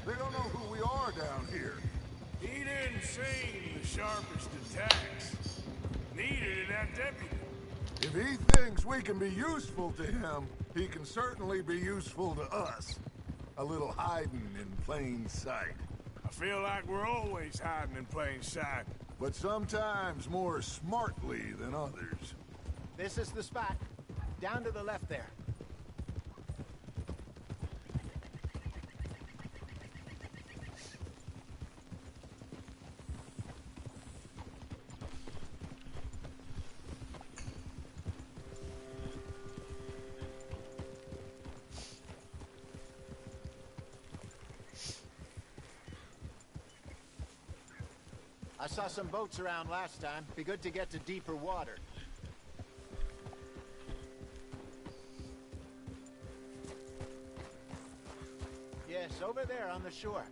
They don't know who we are down here. He didn't seem the sharpest attacks. Neither did that deputy. If he thinks we can be useful to him, he can certainly be useful to us. A little hiding in plain sight. I feel like we're always hiding in plain sight. But sometimes more smartly than others. This is the spot. Down to the left there. I saw some boats around last time. Be good to get to deeper water. Yes, over there on the shore.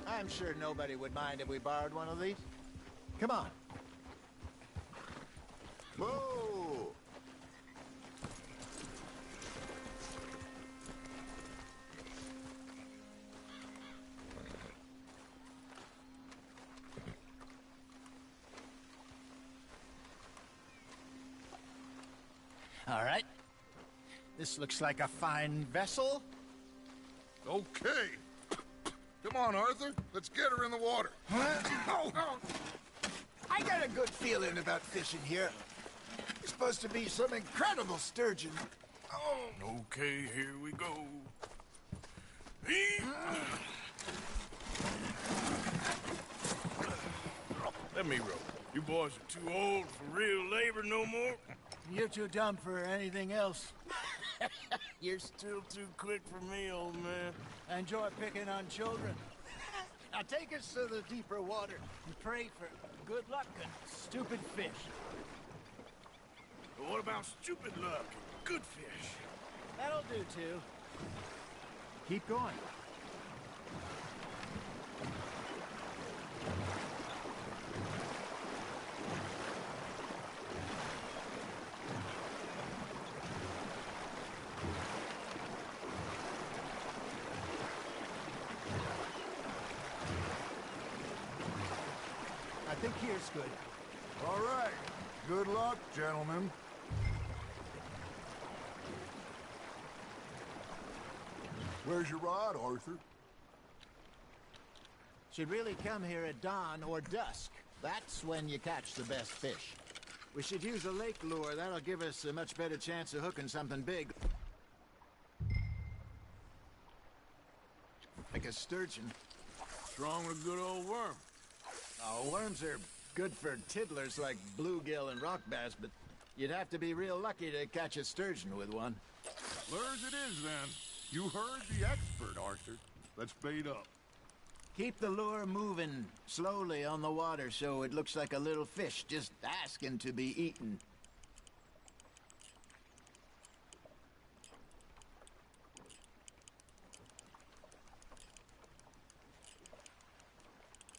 I'm sure nobody would mind if we borrowed one of these. Come on. Whoa! All right. This looks like a fine vessel. Okay. Come on, Arthur. Let's get her in the water. Oh. I got a good feeling about fishing here. It's supposed to be some incredible sturgeon. Oh. Okay, here we go. Let me row. You boys are too old for real labor no more. You're too dumb for anything else. You're still too quick for me, old man. I enjoy picking on children. Now take us to the deeper water and pray for good luck and stupid fish. But what about stupid luck and good fish? That'll do, too. Keep going. I think here's good. All right. Good luck, gentlemen. Where's your rod, Arthur? Should really come here at dawn or dusk. That's when you catch the best fish. We should use a lake lure. That'll give us a much better chance of hooking something big. Like a sturgeon. Strong with a good old worm. Oh, worms are good for tiddlers like bluegill and rock bass, but you'd have to be real lucky to catch a sturgeon with one. Lures it is, then. You heard the expert, Arthur. Let's bait up. Keep the lure moving slowly on the water so it looks like a little fish just asking to be eaten.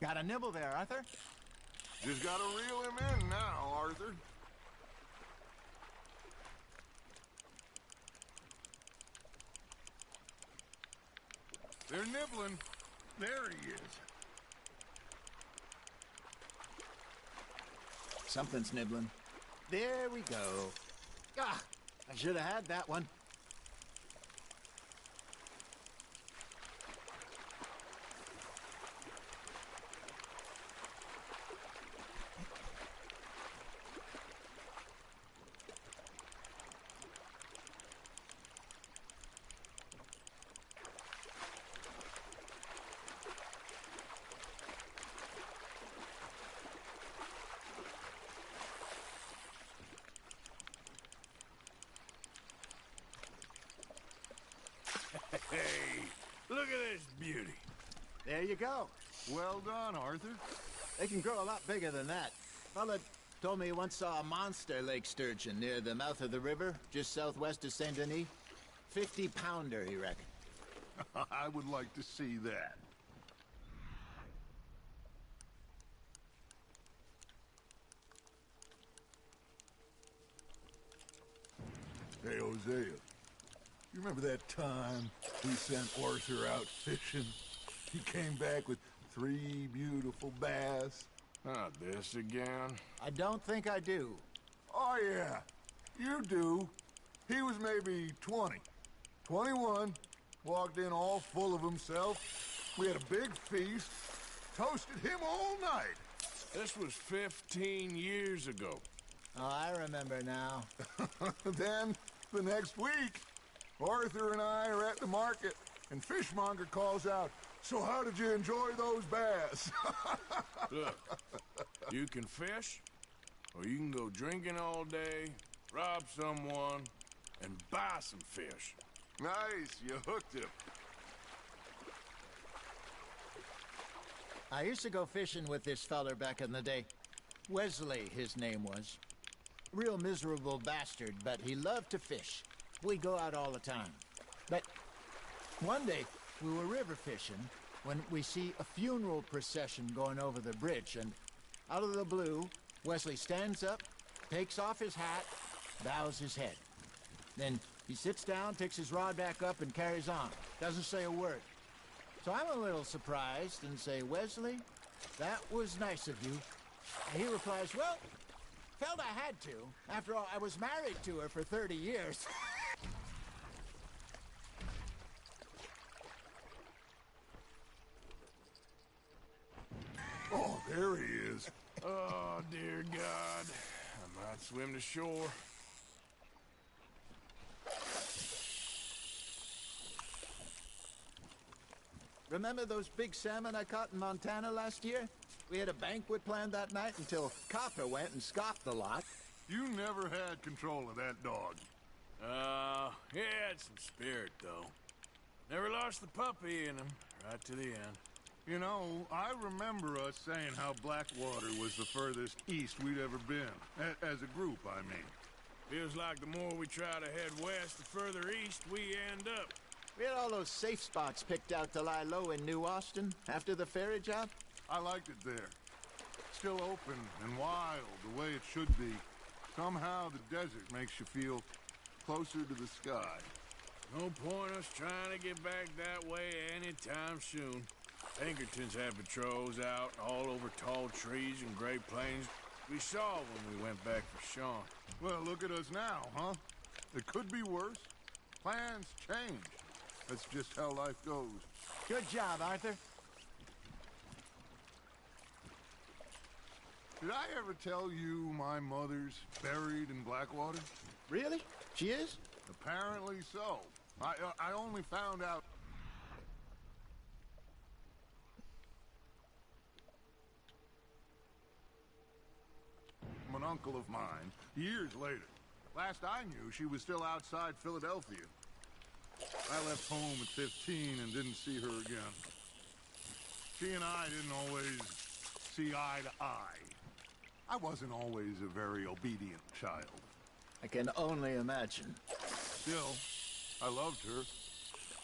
Got a nibble there, Arthur? Just gotta reel him in now, Arthur. They're nibbling. There he is. Something's nibbling. There we go. Ah, I should have had that one. Hey, look at this beauty. There you go. Well done, Arthur. They can grow a lot bigger than that. Fella told me he once saw a monster lake sturgeon near the mouth of the river, just southwest of Saint Denis. 50-pounder, he reckoned. I would like to see that. Hosea. You remember that time we sent Arthur out fishing? He came back with 3 beautiful bass. Not this again. I don't think I do. Oh, yeah. You do. He was maybe 20. 21. Walked in all full of himself. We had a big feast. Toasted him all night. This was 15 years ago. Oh, I remember now. Then, the next week, Arthur and I are at the market, and Fishmonger calls out, "So how did you enjoy those bass?" Look, you can fish, or you can go drinking all day, rob someone, and buy some fish. Nice, you hooked him. I used to go fishing with this feller back in the day. Wesley, his name was. Real miserable bastard, but he loved to fish. We'd go out all the time. But one day, we were river fishing when we see a funeral procession going over the bridge, and out of the blue, Wesley stands up, takes off his hat, bows his head. Then he sits down, picks his rod back up, and carries on. Doesn't say a word. So I'm a little surprised and say, "Wesley, that was nice of you." And he replies, "Well, felt I had to. After all, I was married to her for 30 years. Oh, there he is. Oh, dear God. I might swim to shore. Remember those big salmon I caught in Montana last year? We had a banquet planned that night until Copper went and scoffed the lot. You never had control of that dog. He had some spirit, though. Never lost the puppy in him, right to the end. You know, I remember us saying how Blackwater was the furthest east we'd ever been. As a group, I mean. Feels like the more we try to head west, the further east we end up. We had all those safe spots picked out to lie low in New Austin after the ferry job. I liked it there. Still open and wild, the way it should be. Somehow the desert makes you feel closer to the sky. No point us trying to get back that way anytime soon. Pinkertons had patrols out all over tall trees and Great Plains. We saw when we went back for Sean. Well, look at us now, huh? It could be worse. Plans change. That's just how life goes. Good job, Arthur. Did I ever tell you my mother's buried in Blackwater? Really? She is? Apparently so. I only found out... from an uncle of mine, years later. Last I knew, she was still outside Philadelphia. I left home at 15 and didn't see her again. She and I didn't always see eye to eye. I wasn't always a very obedient child. I can only imagine. Still, I loved her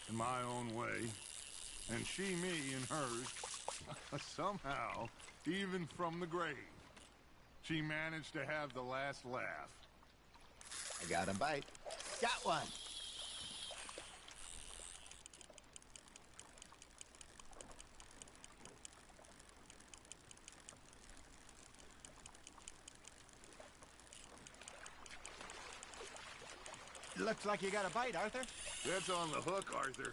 in my own way, and she me in hers. Somehow, even from the grave, she managed to have the last laugh. I got a bite. Got one. Looks like you got a bite, Arthur. That's on the hook, Arthur.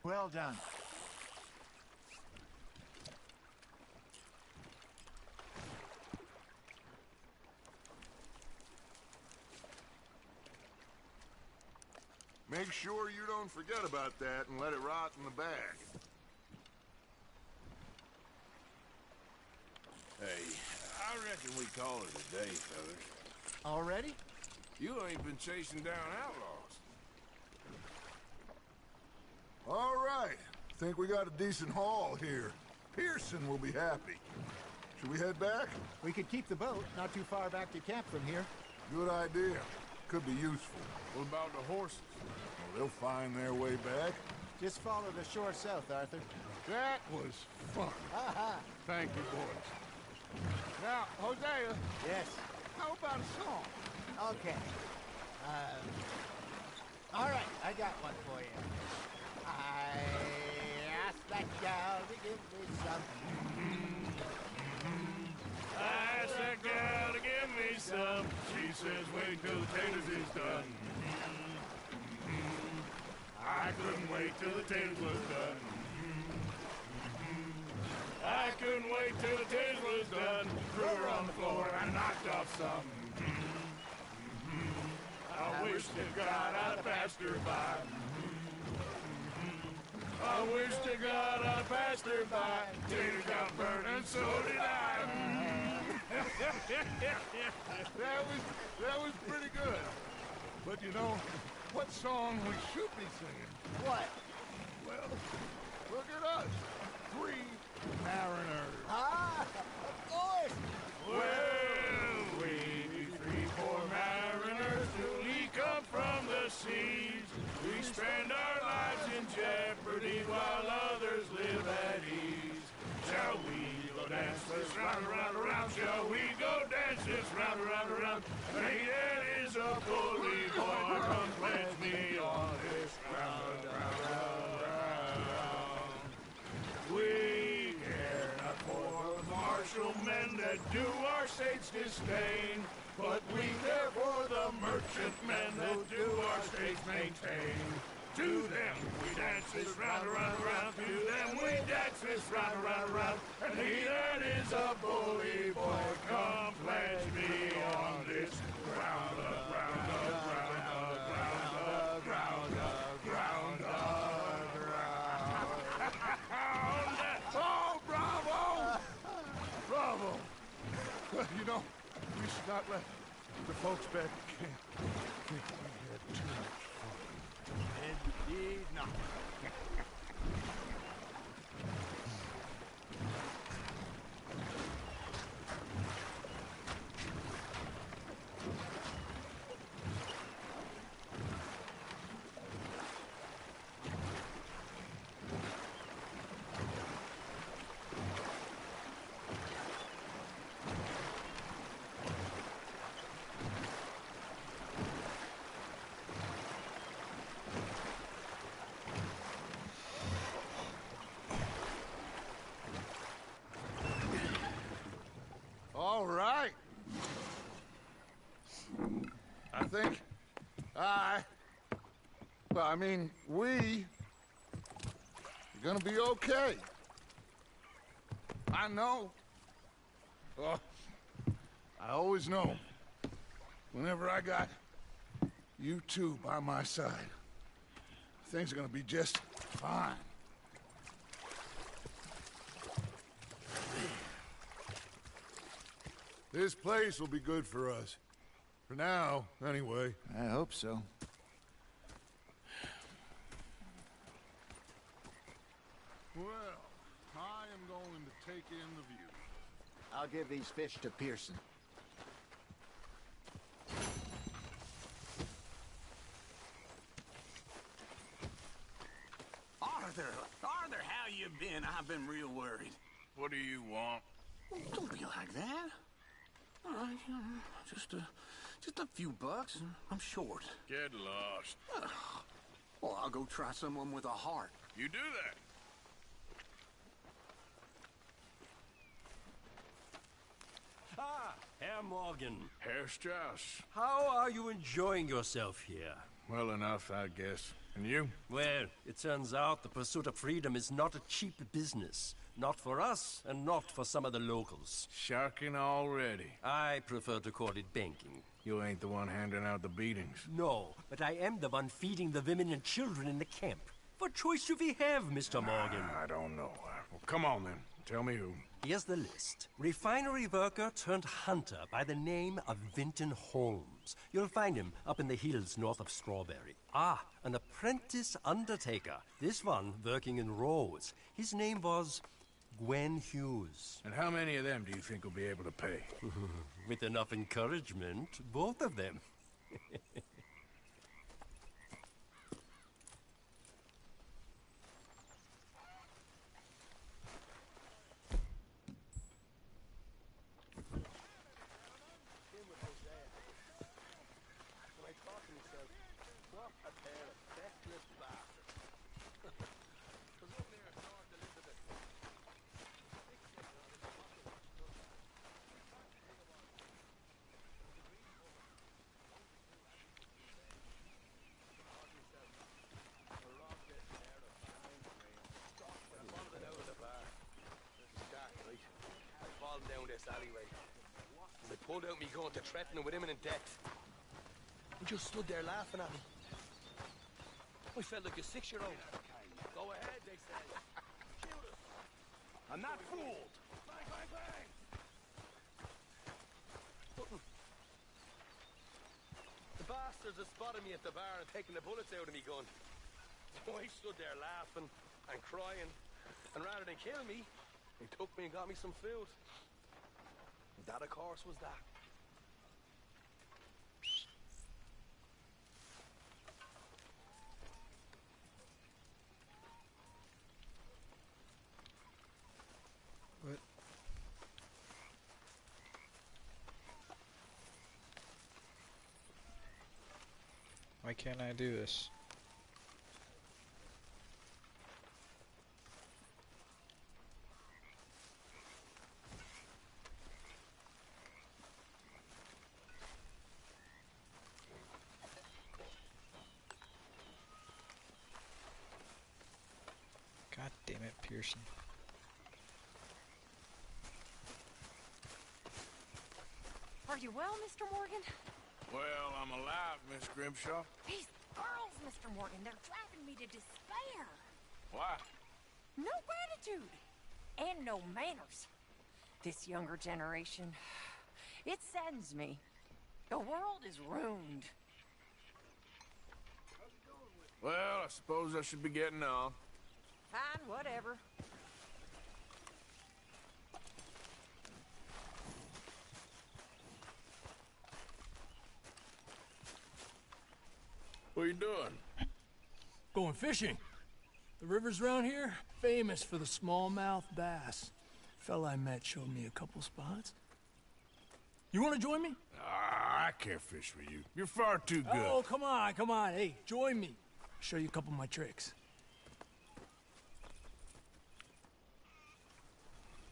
Well done. Make sure you don't forget about that and let it rot in the bag. Hey, I reckon we call it a day, fellas. Already? You ain't been chasing down outlaws. All right. Think we got a decent haul here. Pearson will be happy. Should we head back? We could keep the boat not too far back to camp from here. Good idea. Could be useful. What about the horses? Well, they'll find their way back. Just follow the shore south, Arthur. That was fun. Thank you, boys. Now, Hosea, Yes. how about a song? Okay. All right, I got one for you. I asked that gal to give me some. I asked that gal to give me some. She says, wait till the taters is done. I couldn't wait till the taters was done. I couldn't wait till the taters was done. Threw her on the floor and I knocked off some. I wish to God I'd passed her by. I wish to God I passed her by. Tater got burned and so did I. That was pretty good. But you know, what song we should be singing? What? Well, look at us. 3 mariners. Ah, of course. Well, we 3 poor mariners newly come from the seas. We spend our lives in jeopardy while others live at ease. Shall we go dance this round, around, around? Shall we go dance this round, around, around? Hey, that is a bully boy. Come pledge me on this round, round, round, round. We care not for the martial men that do our state's disdain, but we care for the merchant men that do our state's maintain. To them we dance this round, around, around. To them we dance this round, around, around. And he that is a bully boy, come pledge me on this round up, round up, round up, round up, round up, round up, round up. Oh, bravo! Bravo! Well, you know, we should not let the folks back at camp think we had too much fun. Indeed not. All right. I think we are gonna be okay. I know. Oh, I always know. Whenever I got you two by my side, things are gonna be just fine. This place will be good for us. For now, anyway. I hope so. Well, I am going to take in the view. I'll give these fish to Pearson. Arthur, how you been? I've been real worried. What do you want? Oh, don't be like that. All right, just a few bucks. I'm short. Get lost. Well, I'll go try someone with a heart. You do that. Ah, Herr Morgan. Herr Strauss. How are you enjoying yourself here? Well enough, I guess. And you? Well, it turns out the pursuit of freedom is not a cheap business. Not for us, and not for some of the locals. Sharking already. I prefer to call it banking. You ain't the one handing out the beatings. No, but I am the one feeding the women and children in the camp. What choice do we have, Mr. Morgan? I don't know. Well, come on then. Tell me who. Here's the list. Refinery worker turned hunter by the name of Vinton Holmes. You'll find him up in the hills north of Strawberry. Ah, an apprentice undertaker. This one working in Rose. His name was Gwen Hughes. And how many of them do you think will be able to pay? With enough encouragement, both of them. Alleyway. As I pulled out me gun to threaten him with imminent death. He just stood there laughing at me. I felt like a 6-year-old. Go ahead, they said. Shoot us. I'm not fooled. Bang, bang, bang. The bastards had spotted me at the bar and taken the bullets out of me gun. So I stood there laughing and crying. And rather than kill me, they took me and got me some food. That, of course, was that. What? Why can't I do this? God damn it, Pearson. Are you well, Mr. Morgan? Well, I'm alive, Miss Grimshaw. These girls, Mr. Morgan, they're driving me to despair. Why? No gratitude. And no manners. This younger generation, it saddens me. The world is ruined. Well, I suppose I should be getting on. Fine, whatever. What are you doing? Going fishing. The rivers around here, famous for the smallmouth bass. Fella I met showed me a couple spots. You want to join me? Ah, I can't fish with you. You're far too good. Oh, come on, come on. Hey, join me. Show you a couple of my tricks.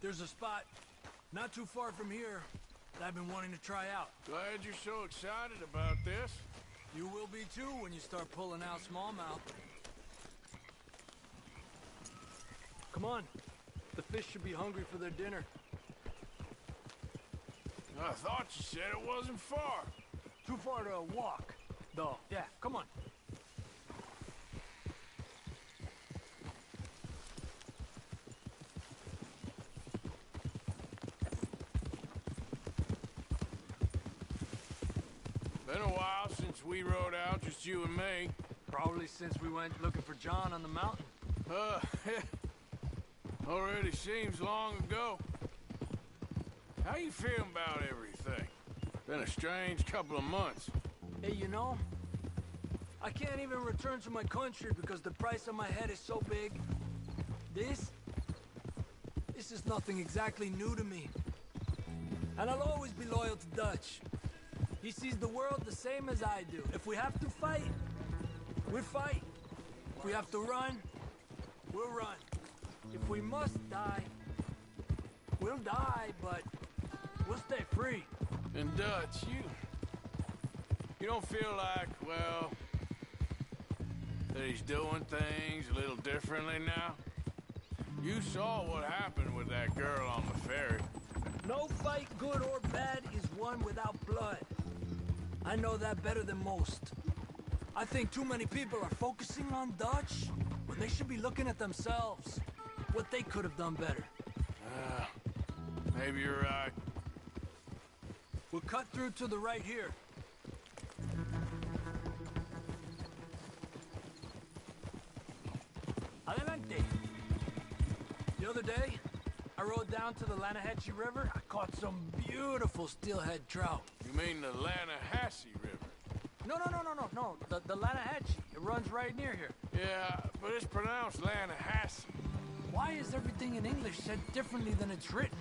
There's a spot not too far from here that I've been wanting to try out. Glad you're so excited about this. You will be too when you start pulling out smallmouth. Come on. The fish should be hungry for their dinner. I thought you said it wasn't far. Too far to walk, though. Yeah, come on. Been a while since we rode out, just you and me. Probably since we went looking for John on the mountain. Already seems long ago. How you feeling about everything? Been a strange couple of months. Hey, you know, I can't even return to my country because the price on my head is so big. This is nothing exactly new to me. And I'll always be loyal to Dutch. He sees the world the same as I do. If we have to fight, we'll fight. If we have to run, we'll run. If we must die, we'll die, but we'll stay free. And Dutch, you don't feel like, well, that he's doing things a little differently now? You saw what happened with that girl on the ferry. No fight, good or bad, is won without blood. I know that better than most. I think too many people are focusing on Dutch when they should be looking at themselves. What they could have done better. Maybe you're right. We'll cut through to the right here. Adelante. The other day, I rode down to the Lanahatchee River. I caught some beautiful steelhead trout. You mean the Lanahassee River? No. The Lanahatchee. It runs right near here. Yeah, but it's pronounced Lanahassee. Why is everything in English said differently than it's written?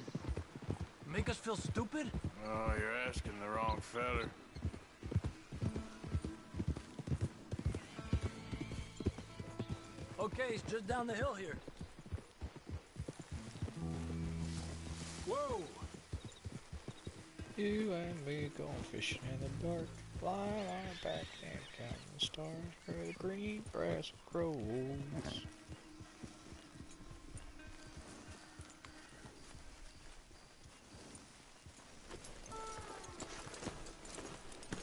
Make us feel stupid? Oh, you're asking the wrong fella. Okay, it's just down the hill here. Whoa! You and me going fishing in the dark. Fly on our back and count the stars where the green grass grows.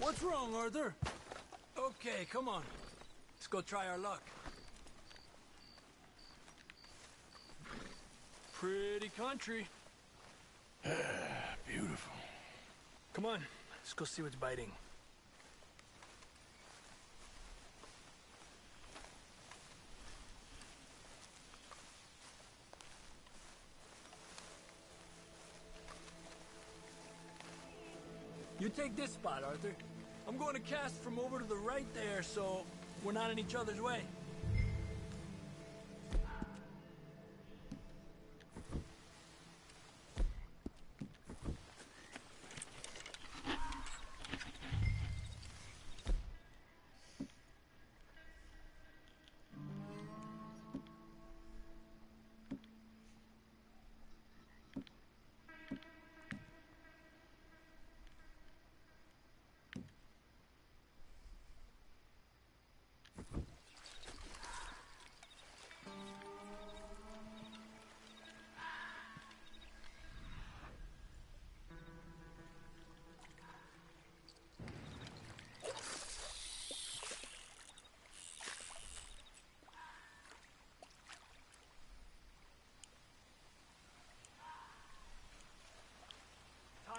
What's wrong, Arthur? Okay, come on. Let's go try our luck. Pretty country. Beautiful. Come on, let's go see what's biting. You take this spot, Arthur. I'm going to cast from over to the right there, so we're not in each other's way.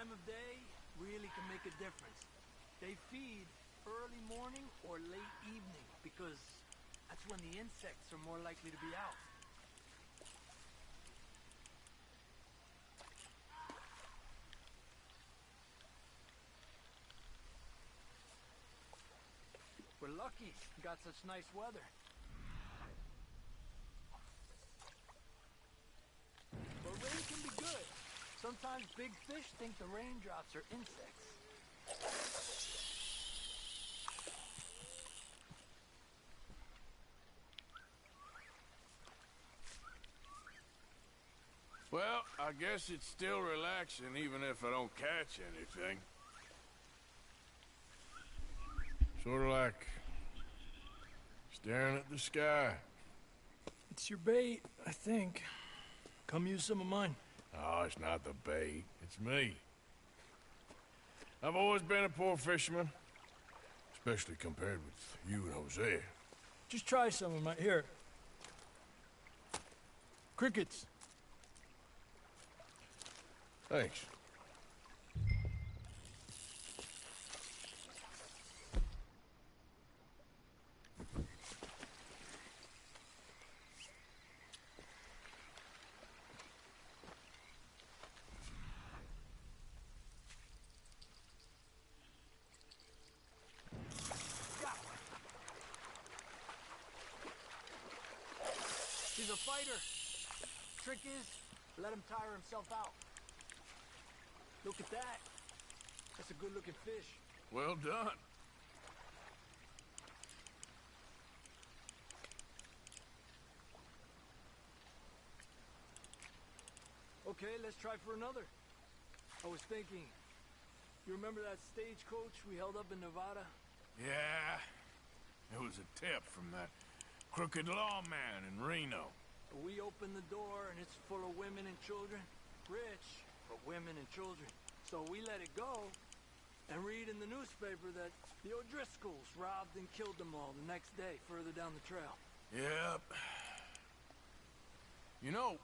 Time of day really can make a difference. They feed early morning or late evening because that's when the insects are more likely to be out. We're lucky we got such nice weather. But rain can be good. Sometimes big fish think the raindrops are insects. Well, I guess it's still relaxing even if I don't catch anything. Sort of like staring at the sky. It's your bait, I think. Come use some of mine. Oh, it's not the bait. It's me. I've always been a poor fisherman. Especially compared with you and Hosea. Just try some of my... Here. Crickets. Thanks. He's a fighter. Trick is, let him tire himself out. Look at that. That's a good-looking fish. Well done. Okay, let's try for another. I was thinking, you remember that stagecoach we held up in Nevada? Yeah. It was a tip from that crooked lawman in Reno. We opened the door and it's full of women and children. Rich, but women and children. So we let it go and read in the newspaper that the O'Driscolls robbed and killed them all the next day further down the trail. Yep. You know,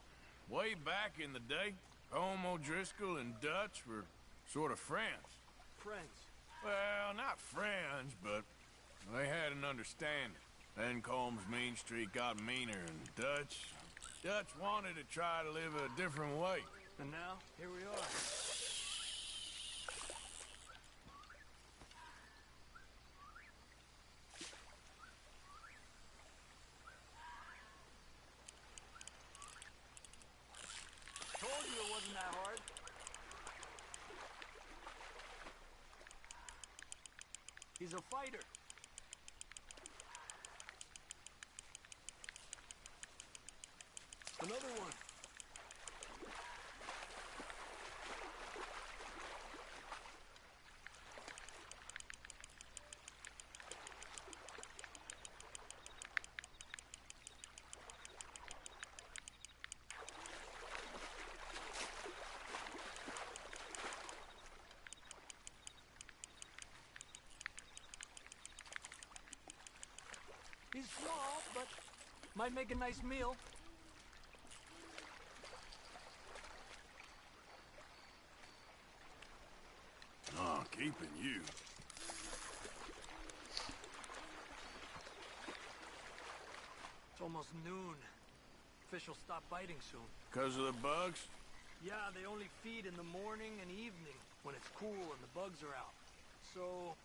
way back in the day, Home O'Driscoll and Dutch were sort of friends. Friends. Well, not friends, but they had an understanding. Then Combs' mean streak got meaner, and Dutch wanted to try to live a different way. And now, here we are. Told you it wasn't that hard. He's a fighter. Another one. He's small, but might make a nice meal. Oh, keeping you. It's almost noon. Fish will stop biting soon. 'Cause of the bugs? Yeah, they only feed in the morning and evening when it's cool and the bugs are out. So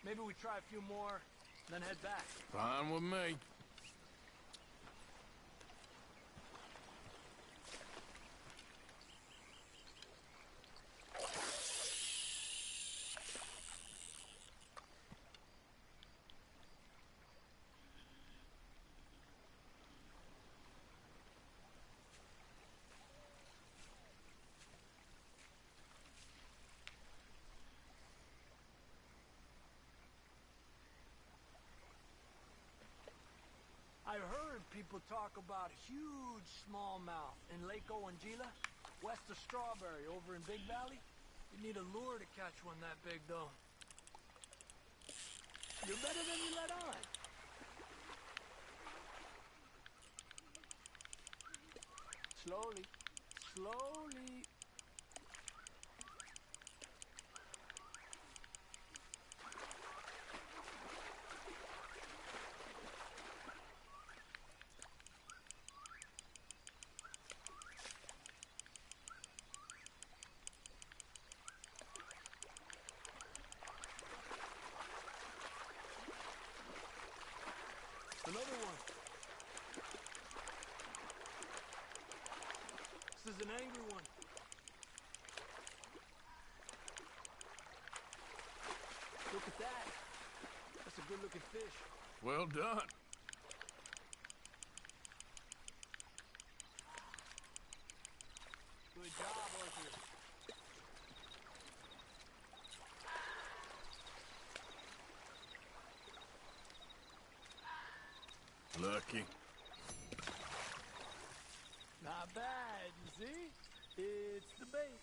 maybe we try a few more, then head back. Fine with me. I heard people talk about huge smallmouth in Lake Owanjila, west of Strawberry, over in Big Valley. You need a lure to catch one that big, though. You're better than you let on. Slowly, slowly. Another one. This is an angry one. Look at that. That's a good-looking fish. Well done. Good job, Arthur. Lucky. Not bad, you see? It's the bait.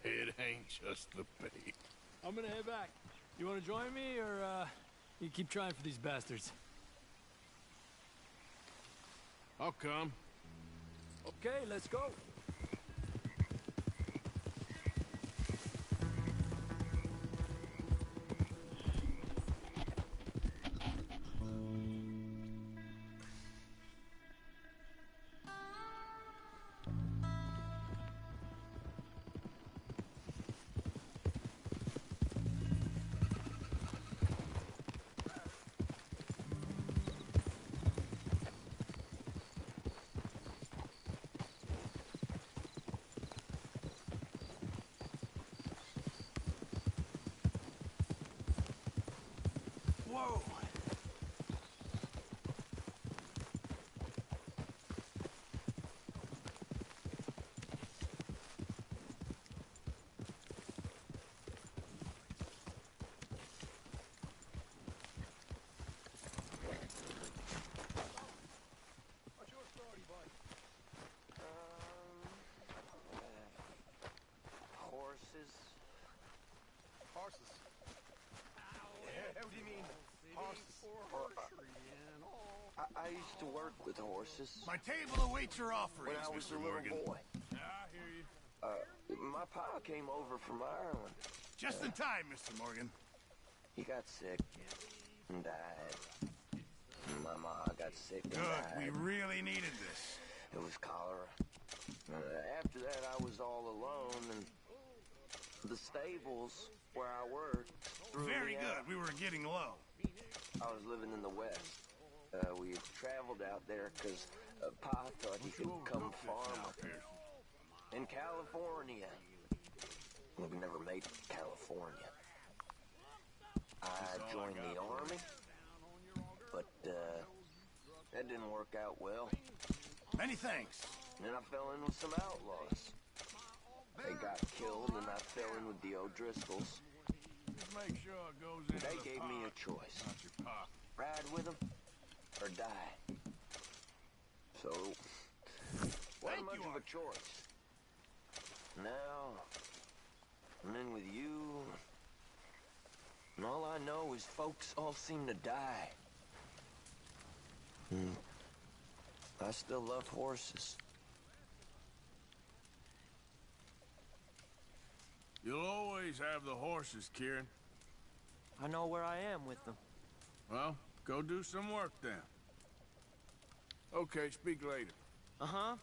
It ain't just the bait. I'm gonna head back. You wanna join me, or, you keep trying for these bastards? I'll come. Okay, let's go. Whoa! What's your story, bud? Horses. Horses. What do you mean? Horses. I used to work with horses My table awaits your offering, when I was a Mr. little Morgan. boy. I hear you. My pa came over from Ireland. Just in time, Mr. Morgan. He got sick and died. My ma got sick and Good. died. We really needed this. It was cholera. After that, I was all alone, and the stables where I worked threw Very me good. out. We were getting low. I was living in the West. We had traveled out there because Pa thought he could come farm up here. In California. We never made it to California. I joined the army, but that didn't work out well. Many thanks. And then I fell in with some outlaws. They got killed, and I fell in with the O'Driscolls. Just make sure it goes into They the gave pot, me a choice. not your pop. Ride with them or die. So, wasn't much of a choice. Now, I'm in with you. And all I know is folks all seem to die. I still love horses. You'll always have the horses, Kieran. I know where I am with them. Well, go do some work then. Okay, speak later. Uh-huh.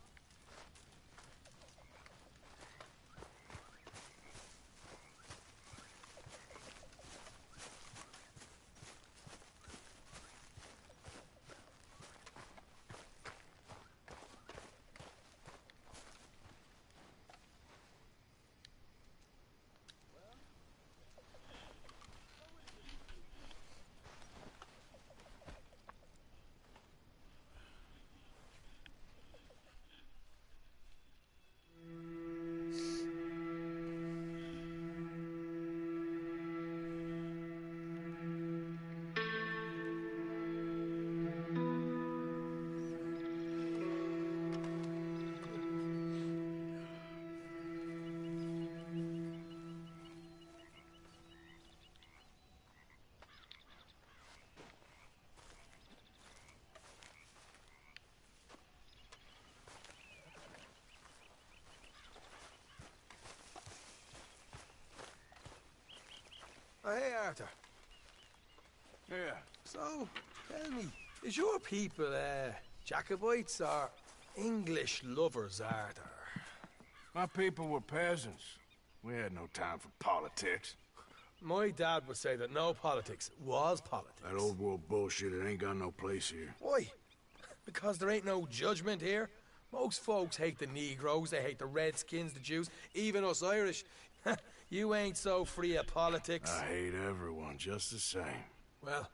Oh, hey, Arthur. Yeah. So, tell me, is your people, Jacobites or English lovers, Arthur? My people were peasants. We had no time for politics. My dad would say that no politics was politics. That old world bullshit, it ain't got no place here. Why? Because there ain't no judgment here. Most folks hate the Negroes, they hate the Redskins, the Jews, even us Irish. You ain't so free of politics. I hate everyone just the same. Well,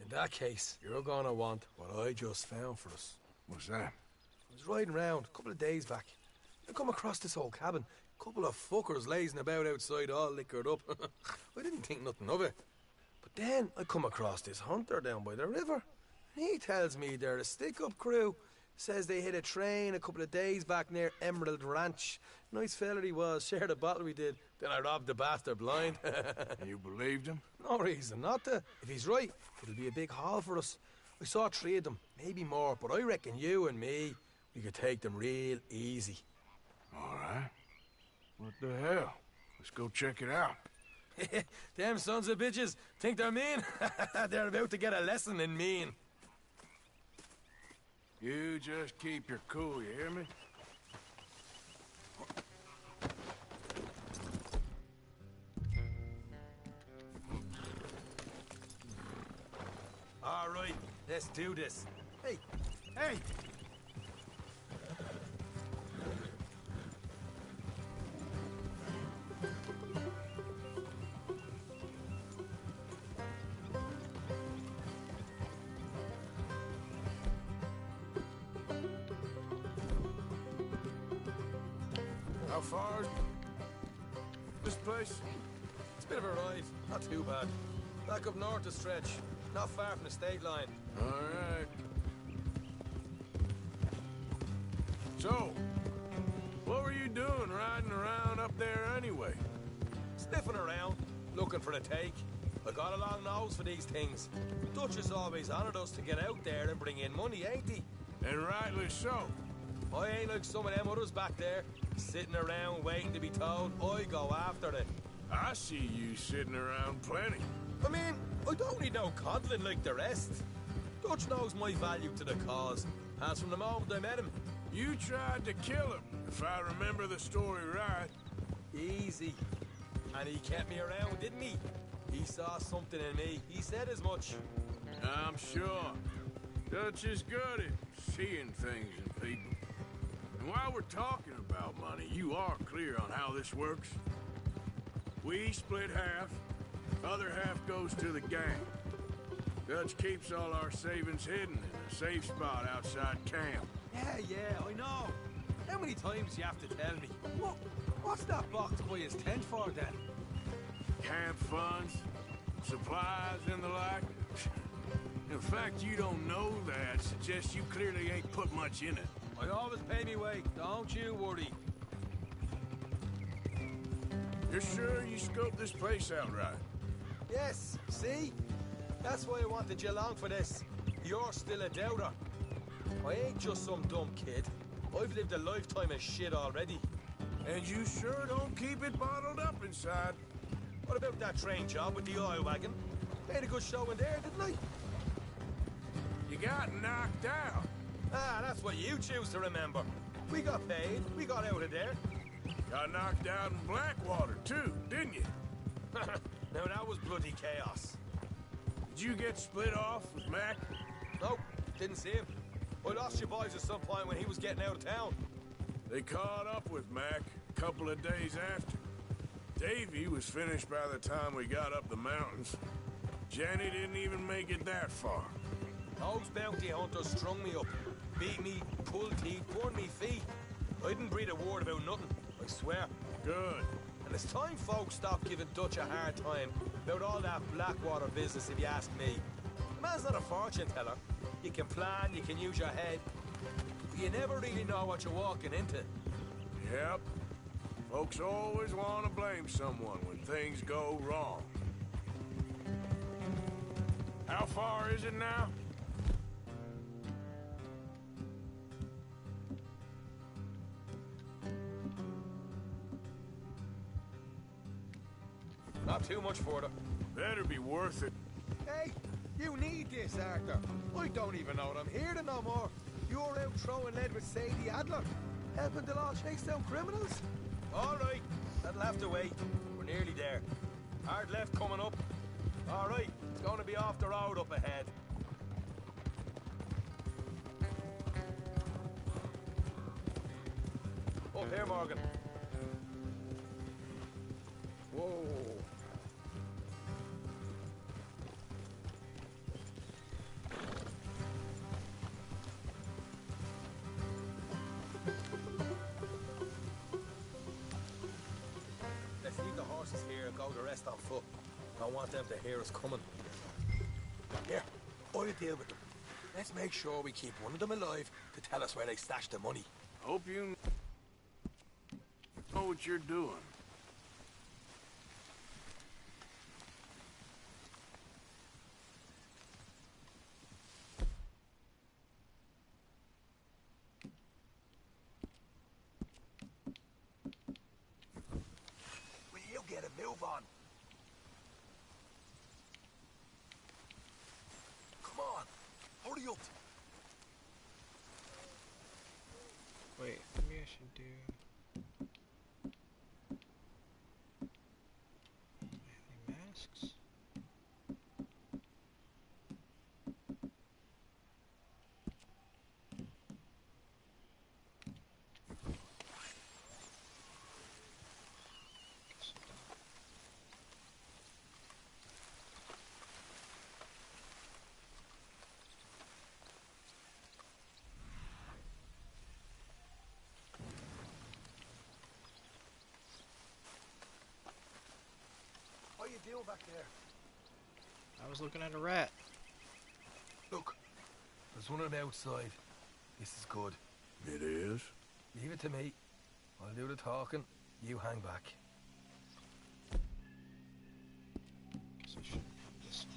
in that case, you're gonna want what I just found for us. What's that? I was riding around a couple of days back. I come across this old cabin. A couple of fuckers lazing about outside all liquored up. I didn't think nothing of it. But then I come across this hunter down by the river. And he tells me they're a stick-up crew. Says they hit a train a couple of days back near Emerald Ranch. Nice fella he was, shared a bottle we did. Then I robbed the bastard blind. You believed him? No reason not to. If he's right, it'll be a big haul for us. I saw 3 of them, maybe more, but I reckon you and me, we could take them real easy. All right. What the hell? Let's go check it out. Them sons of bitches think they're mean? They're about to get a lesson in mean. You just keep your cool, you hear me? All right, let's do this. Hey, hey! How far is this place? It's a bit of a ride, not too bad. Back up north a stretch, not far from the state line. All right. So, what were you doing riding around up there anyway? Sniffing around, looking for a take. I got a long nose for these things. Dutch has always honored us to get out there and bring in money, ain't he? And rightly so. I ain't like some of them others back there, sitting around waiting to be told. I go after it. I see you sitting around plenty. I mean, I don't need no coddling like the rest. Dutch knows my value to the cause, as from the moment I met him. You tried to kill him, if I remember the story right. Easy. And he kept me around, didn't he? He saw something in me. He said as much. I'm sure. Dutch is good at seeing things in people. And while we're talking about money, you are clear on how this works? We split half, other half goes to the gang. Dutch keeps all our savings hidden in a safe spot outside camp. Yeah, I know. How many times do you have to tell me? What's that box by his tent for, then? Camp funds, supplies, and the like. The fact you don't know that suggests you clearly ain't put much in it. I always pay me weight, don't you worry. You're sure you scoped this place out right? Yes, see? That's why I wanted you along for this. You're still a doubter. I ain't just some dumb kid. I've lived a lifetime of shit already. And you sure don't keep it bottled up inside. What about that train job with the oil wagon? Made a good show in there, didn't I? You got knocked out. Ah, that's what you choose to remember. We got paid. We got out of there. Got knocked out in Blackwater, too, didn't you? Now, that was bloody chaos. Did you get split off with Mac? Nope, didn't see him. I lost you boys at some point when he was getting out of town. They caught up with Mac a couple of days after. Davy was finished by the time we got up the mountains. Jenny didn't even make it that far. Those bounty hunters strung me up, beat me, pulled teeth, burned me feet. I didn't breathe a word about nothing, I swear. Good. And it's time folks stopped giving Dutch a hard time about all that Blackwater business, if you ask me. The man's not a fortune teller. You can plan, you can use your head, but you never really know what you're walking into. Yep. Folks always want to blame someone when things go wrong. How far is it now? Not too much further. Better be worth it. Hey, you need this, Arthur. I don't even know that I'm here to no more. You're out throwing lead with Sadie Adler, helping the law chase down criminals. All right, that'll have to wait. We're nearly there. Hard left coming up. All right, it's going to be off the road up ahead. Up here, Morgan. Whoa. Let's leave the horses here and go the rest on foot. I want them to hear us coming. Here, I'll deal with them. Let's make sure we keep one of them alive to tell us where they stashed the money. Hope you know what you're doing. Will you get a move on? Come on, hurry up. Wait, maybe I should do... Any masks? What are you doing back there? I was looking at a rat. Look, there's one on the outside. This is good. It is? Leave it to me. I'll do the talking. You hang back. Guess I should put this on.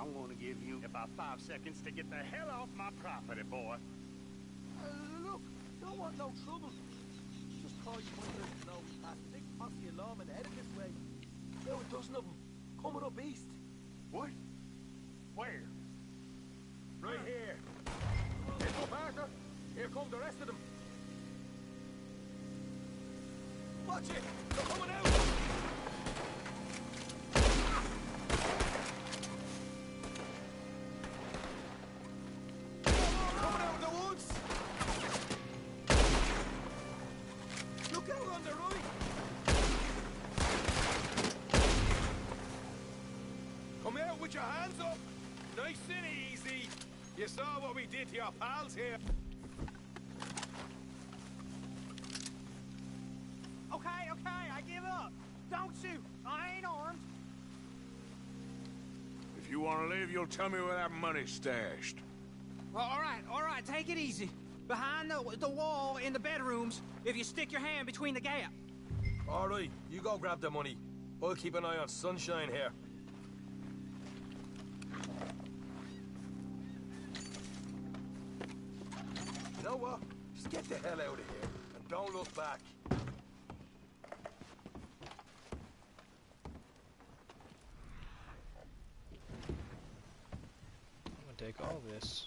I'm gonna give you about 5 seconds to get the hell off my property, boy. Look, don't want no trouble. Just call you one of those snow past big posse alarm and headed this way. There were a dozen of them coming up east. What? Where? Right here. Here's up, Arthur. Here come the rest of them. Watch it! They're coming out! Coming out of the woods! Look out on the right! Come out with your hands up! Nice and easy! You saw what we did to your pals here. Okay, I give up. Don't shoot. I ain't armed. If you want to leave, you'll tell me where that money's stashed. Well, all right, take it easy. Behind the wall in the bedrooms, if you stick your hand between the gap. All right, you go grab the money. I'll keep an eye on Sunshine here. You know what? Just get the hell out of here and don't look back. I'm gonna take all this.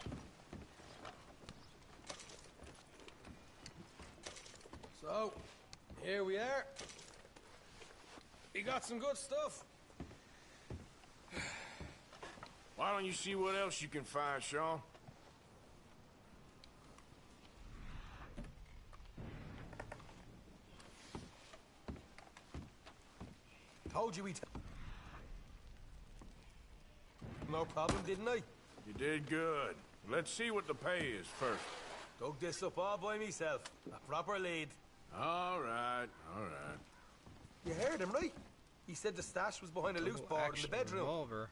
So, here we are. We got some good stuff. Why don't you see what else you can find, Sean? Told you we'd... No problem, didn't I? You did good. Let's see what the pay is first. Dug this up all by myself. A proper lead. All right. You heard him, right? He said the stash was behind a loose board in the bedroom. Revolver.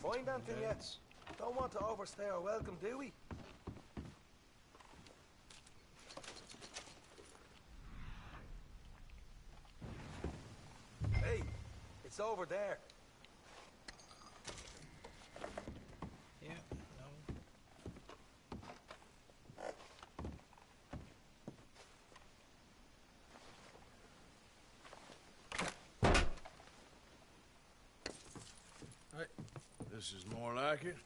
Find anything yet? Don't want to overstay our welcome, do we? Hey, it's over there. Yeah, no. Right. This is more like it.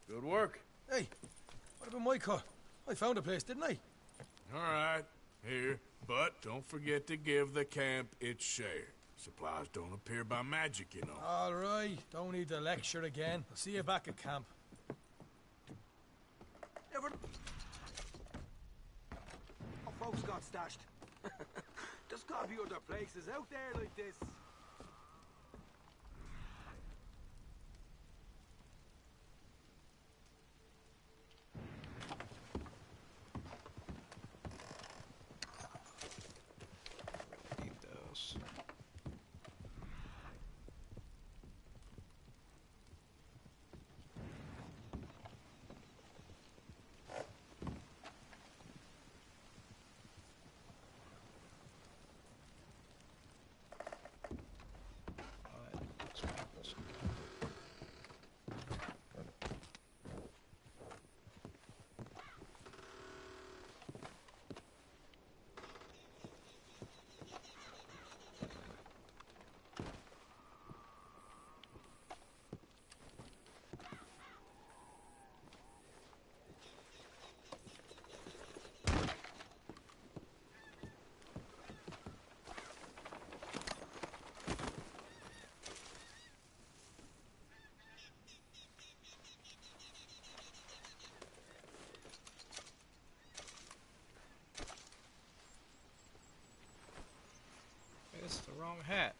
Good work. Hey, what about my cut? I found a place, didn't I? All right. Here. But don't forget to give the camp its share. Supplies don't appear by magic, you know. All right. Don't need the lecture again. I'll see you back at camp. Never... Our folks got stashed. There's gotta be other places out there like this. Keep those. It's the wrong hat.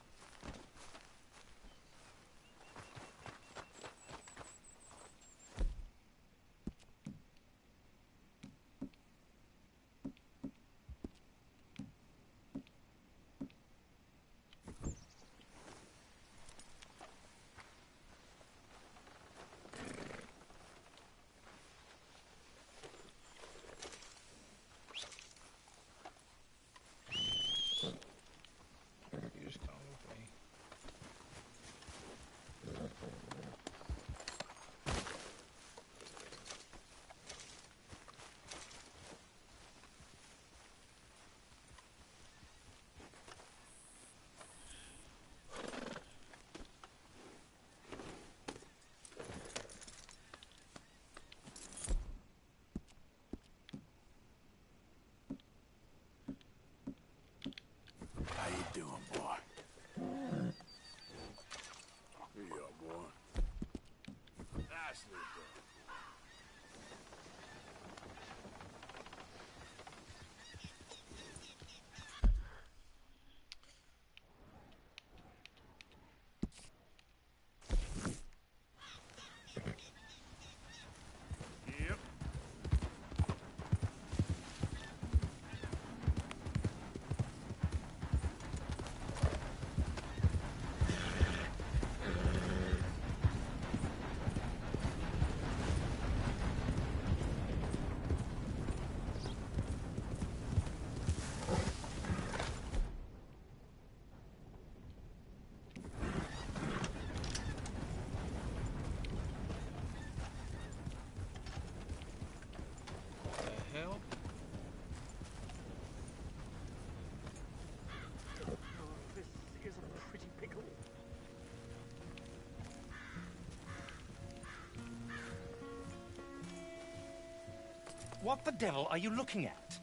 What the devil are you looking at?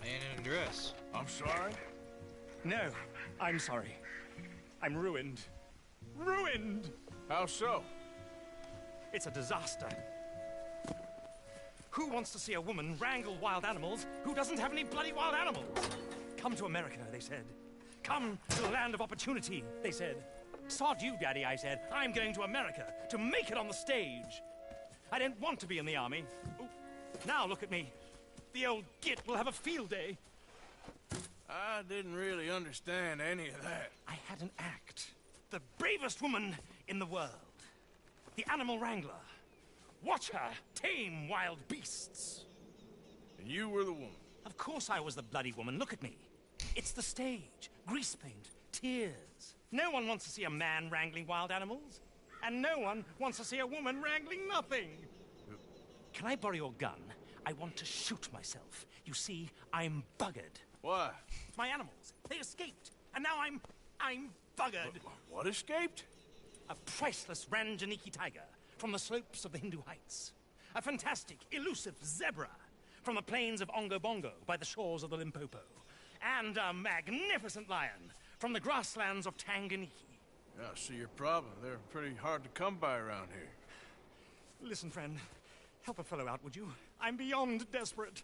Man in a dress. I'm sorry? No, I'm sorry. I'm ruined. Ruined! How so? It's a disaster. Who wants to see a woman wrangle wild animals who doesn't have any bloody wild animals? Come to America, they said. Come to the land of opportunity, they said. Sod you, Daddy, I said. I'm going to America to make it on the stage. I don't want to be in the army. Ooh, now look at me. The old git will have a field day. I didn't really understand any of that. I had an act. The bravest woman in the world. The animal wrangler. Watch her tame wild beasts. And you were the woman? Of course I was the bloody woman. Look at me. It's the stage. Grease paint. Tears. No one wants to see a man wrangling wild animals. And no one wants to see a woman wrangling nothing. Can I borrow your gun? I want to shoot myself. You see, I'm buggered. Why? My animals. They escaped. And now I'm buggered. What escaped? A priceless Ranjaniki tiger from the slopes of the Hindu Heights. A fantastic, elusive zebra from the plains of Ongo Bongo by the shores of the Limpopo. And a magnificent lion from the grasslands of Tanganyika. Yeah, I see your problem. They're pretty hard to come by around here. Listen, friend. Help a fellow out, would you? I'm beyond desperate.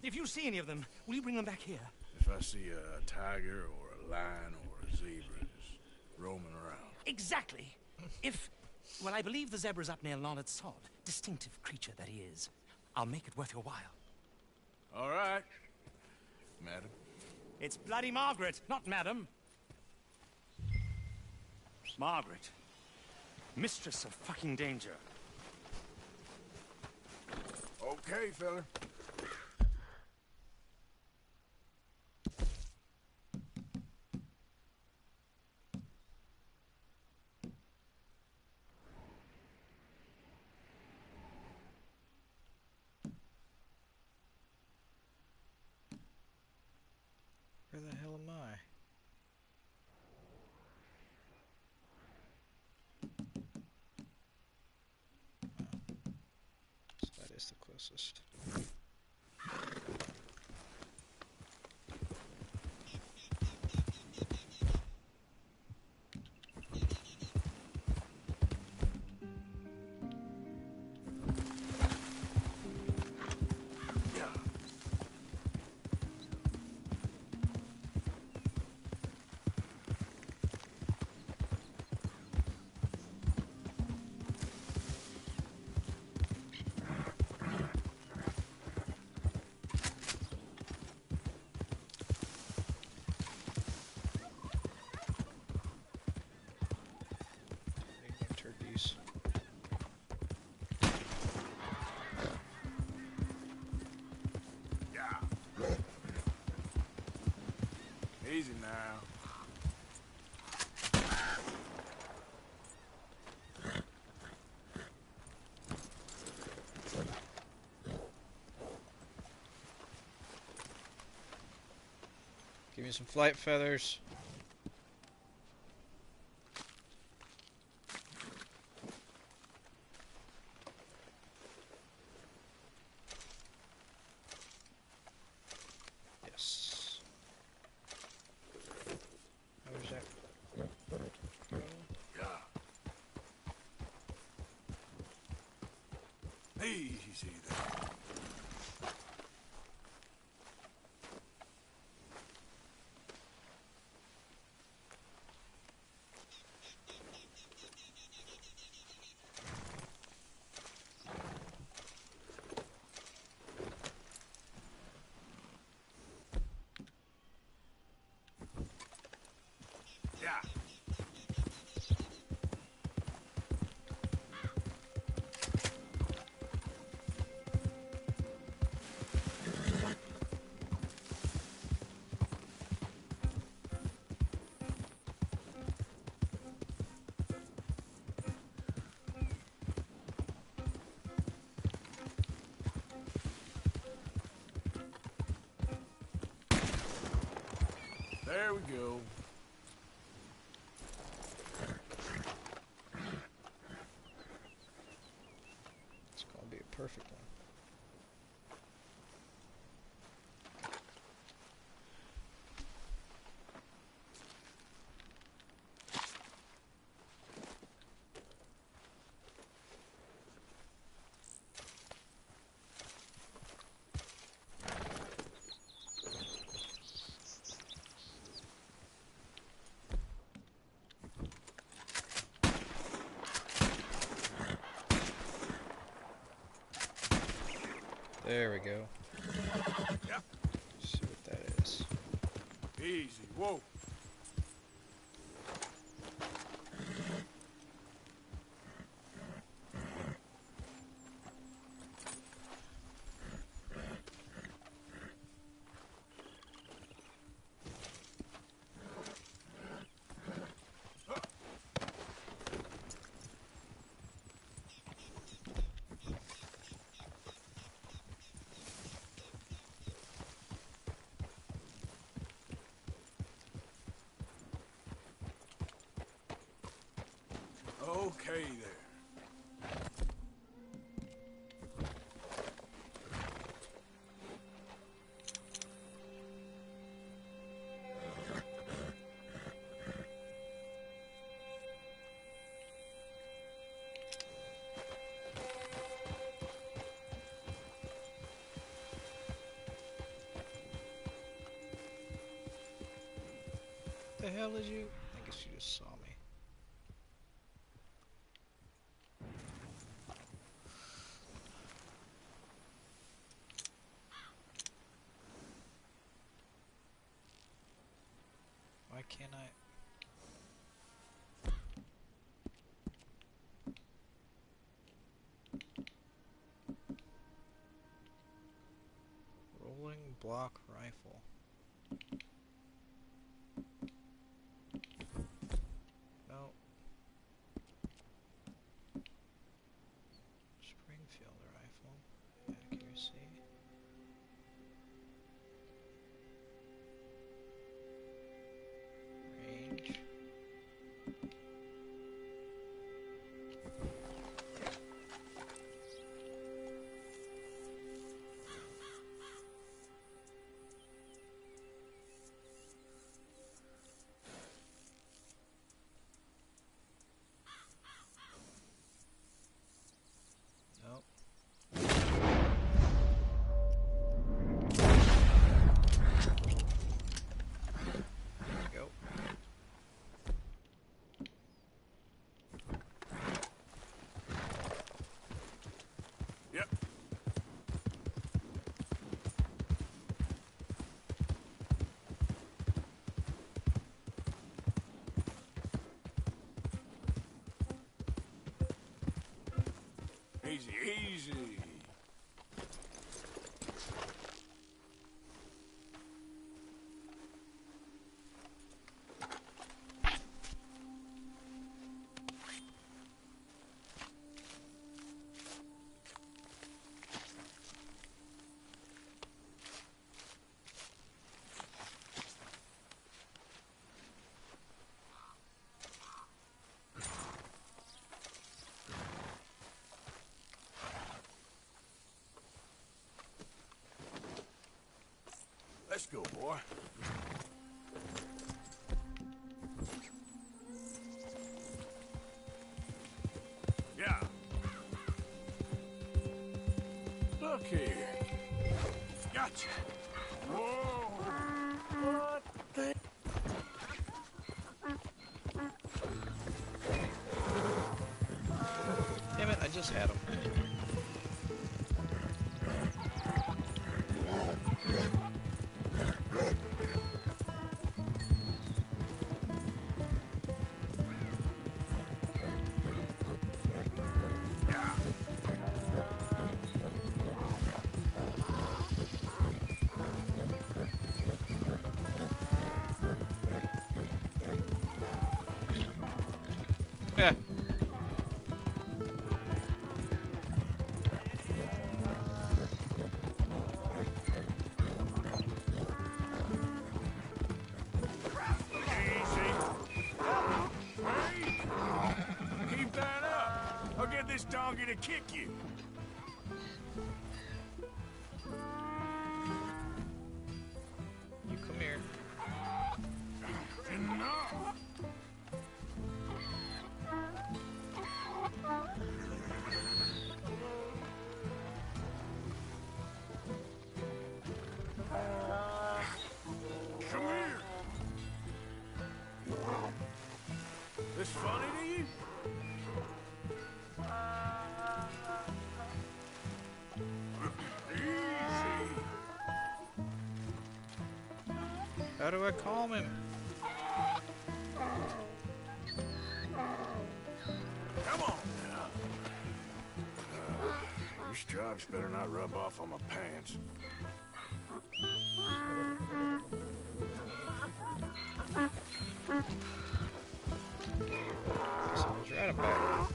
If you see any of them, will you bring them back here? If I see a tiger or a lion or a zebra just roaming around. Exactly. Well, I believe the zebra's up near Larned Sod. Distinctive creature that he is. I'll make it worth your while. All right, madam. It's bloody Margaret, not madam. Margaret. Mistress of fucking danger. Okay, fella. Where the hell am I? So that is the closest. Turkeys. Yeah. Easy now. Give me some flight feathers. Yes. Where's that? Yeah. Easy there. Yeah. There we go. It's gonna be a perfect one. There we go. Yep. See what that is. Easy. Whoa. Okay there. The hell is you? I guess you just saw me. Why can't I? Rolling block rifle. No. Springfield rifle. Accuracy. Range. Nope. There we go. Yep. Easy, easy. Let's go, boy. Yeah. Look here. Gotcha. Whoa. What the? Damn it, I just had him. Yeah. Keep that up. I'll get this donkey to kick you. You come here. Enough. Come here. This funny to you? How do I calm him? Come on now. These stripes better not rub off on my pants. Sounds right about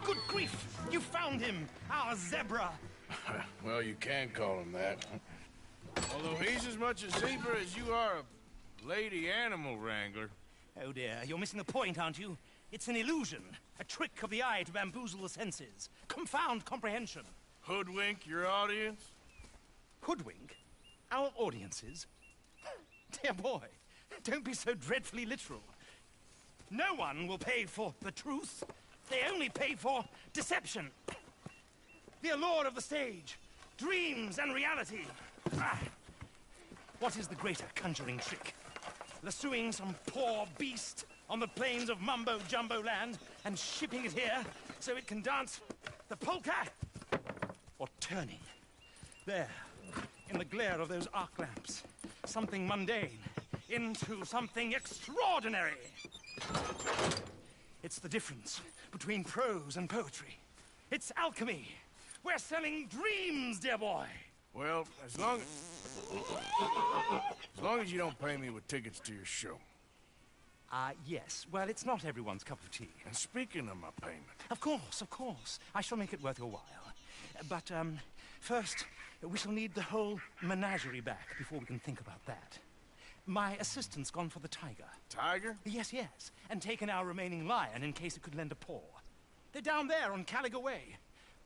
Good grief! You found him! Our zebra! Well, you can call him that. Although he's as much a zebra as you are a lady animal wrangler. Oh dear, you're missing the point, aren't you? It's an illusion. A trick of the eye to bamboozle the senses. Confound comprehension. Hoodwink your audience? Hoodwink? Our audiences? Dear boy, don't be so dreadfully literal. No one will pay for the truth. They only pay for deception. The allure of the stage, dreams and reality. Ah. What is the greater conjuring trick? Lassoing some poor beast on the plains of mumbo-jumbo land and shipping it here so it can dance the polka? Or turning, there, in the glare of those arc lamps, something mundane into something extraordinary? It's the difference between prose and poetry. It's alchemy. We're selling dreams, dear boy. Well, as long as you don't pay me with tickets to your show. Yes. Well, it's not everyone's cup of tea. And speaking of my payment... Of course. I shall make it worth your while. But, first, we shall need the whole menagerie back before we can think about that. My assistant's gone for the tiger. Tiger? Yes. And taken our remaining lion in case it could lend a paw. They're down there on Caliga Way.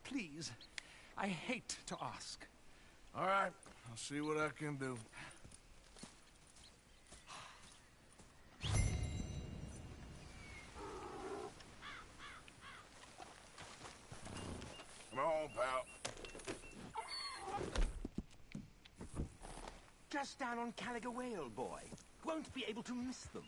Please, I hate to ask. All right, I'll see what I can do. Come on, pal. Just down on Caliga Way, old boy. Won't be able to miss them.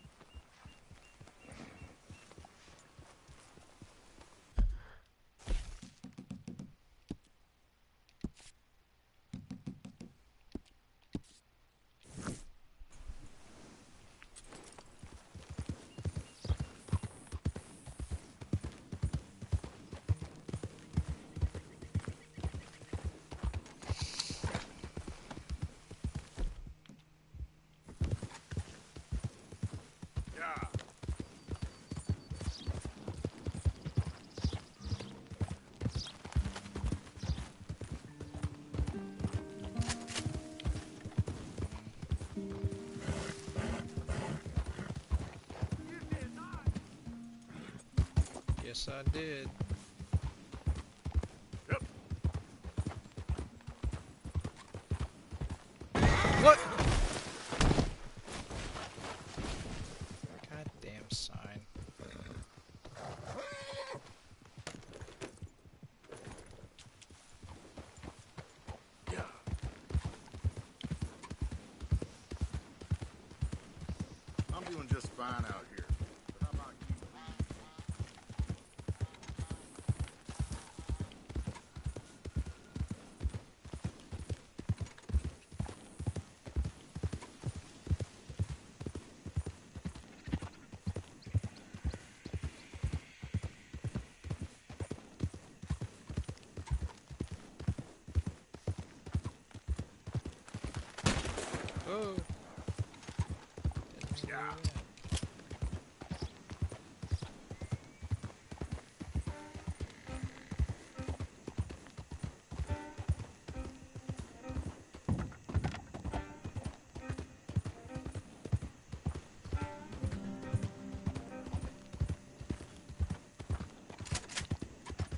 Yes, I did. Yep. What? Goddamn sign. Yeah. I'm doing just fine out here. But how about you? go. Yeah.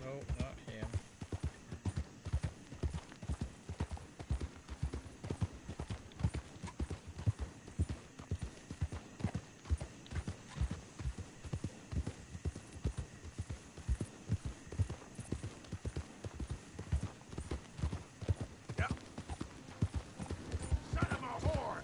No, not him. Son of a whore!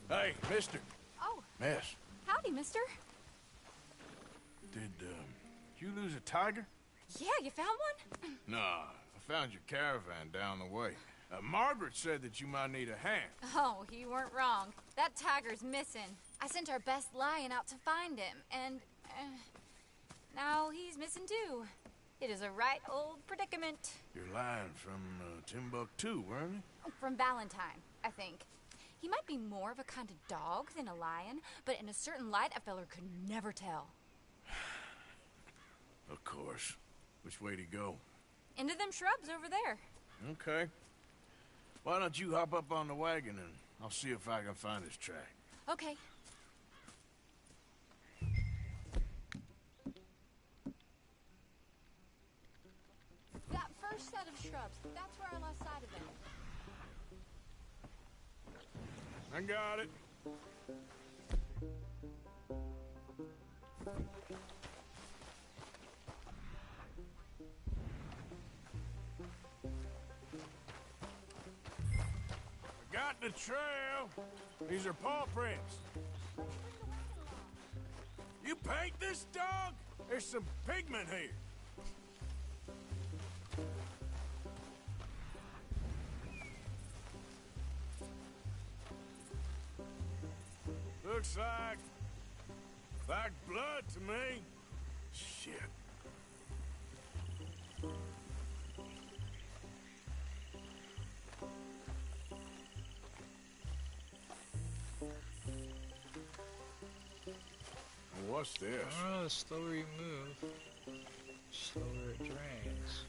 Hey, mister. Oh, Miss, howdy, mister. did you lose a tiger? Yeah, you found one? Nah, I found your caravan down the way. Margaret said that you might need a hand. Oh, you weren't wrong. That tiger's missing. I sent our best lion out to find him, and now he's missing too. It is a right old predicament. You're lying from Timbuktu, weren't you? From Valentine, I think. He might be more of a kind of dog than a lion, but in a certain light, a feller could never tell. Of course. Which way to go? Into them shrubs over there. Okay. Why don't you hop up on the wagon and I'll see if I can find his track. Okay. That first set of shrubs, that's where I lost sight of them. I got it. I got the trail. These are paw prints. You paint this dog? There's some pigment here. Looks like blood to me. Shit. What's this? Oh, the slower you move, slower it drains.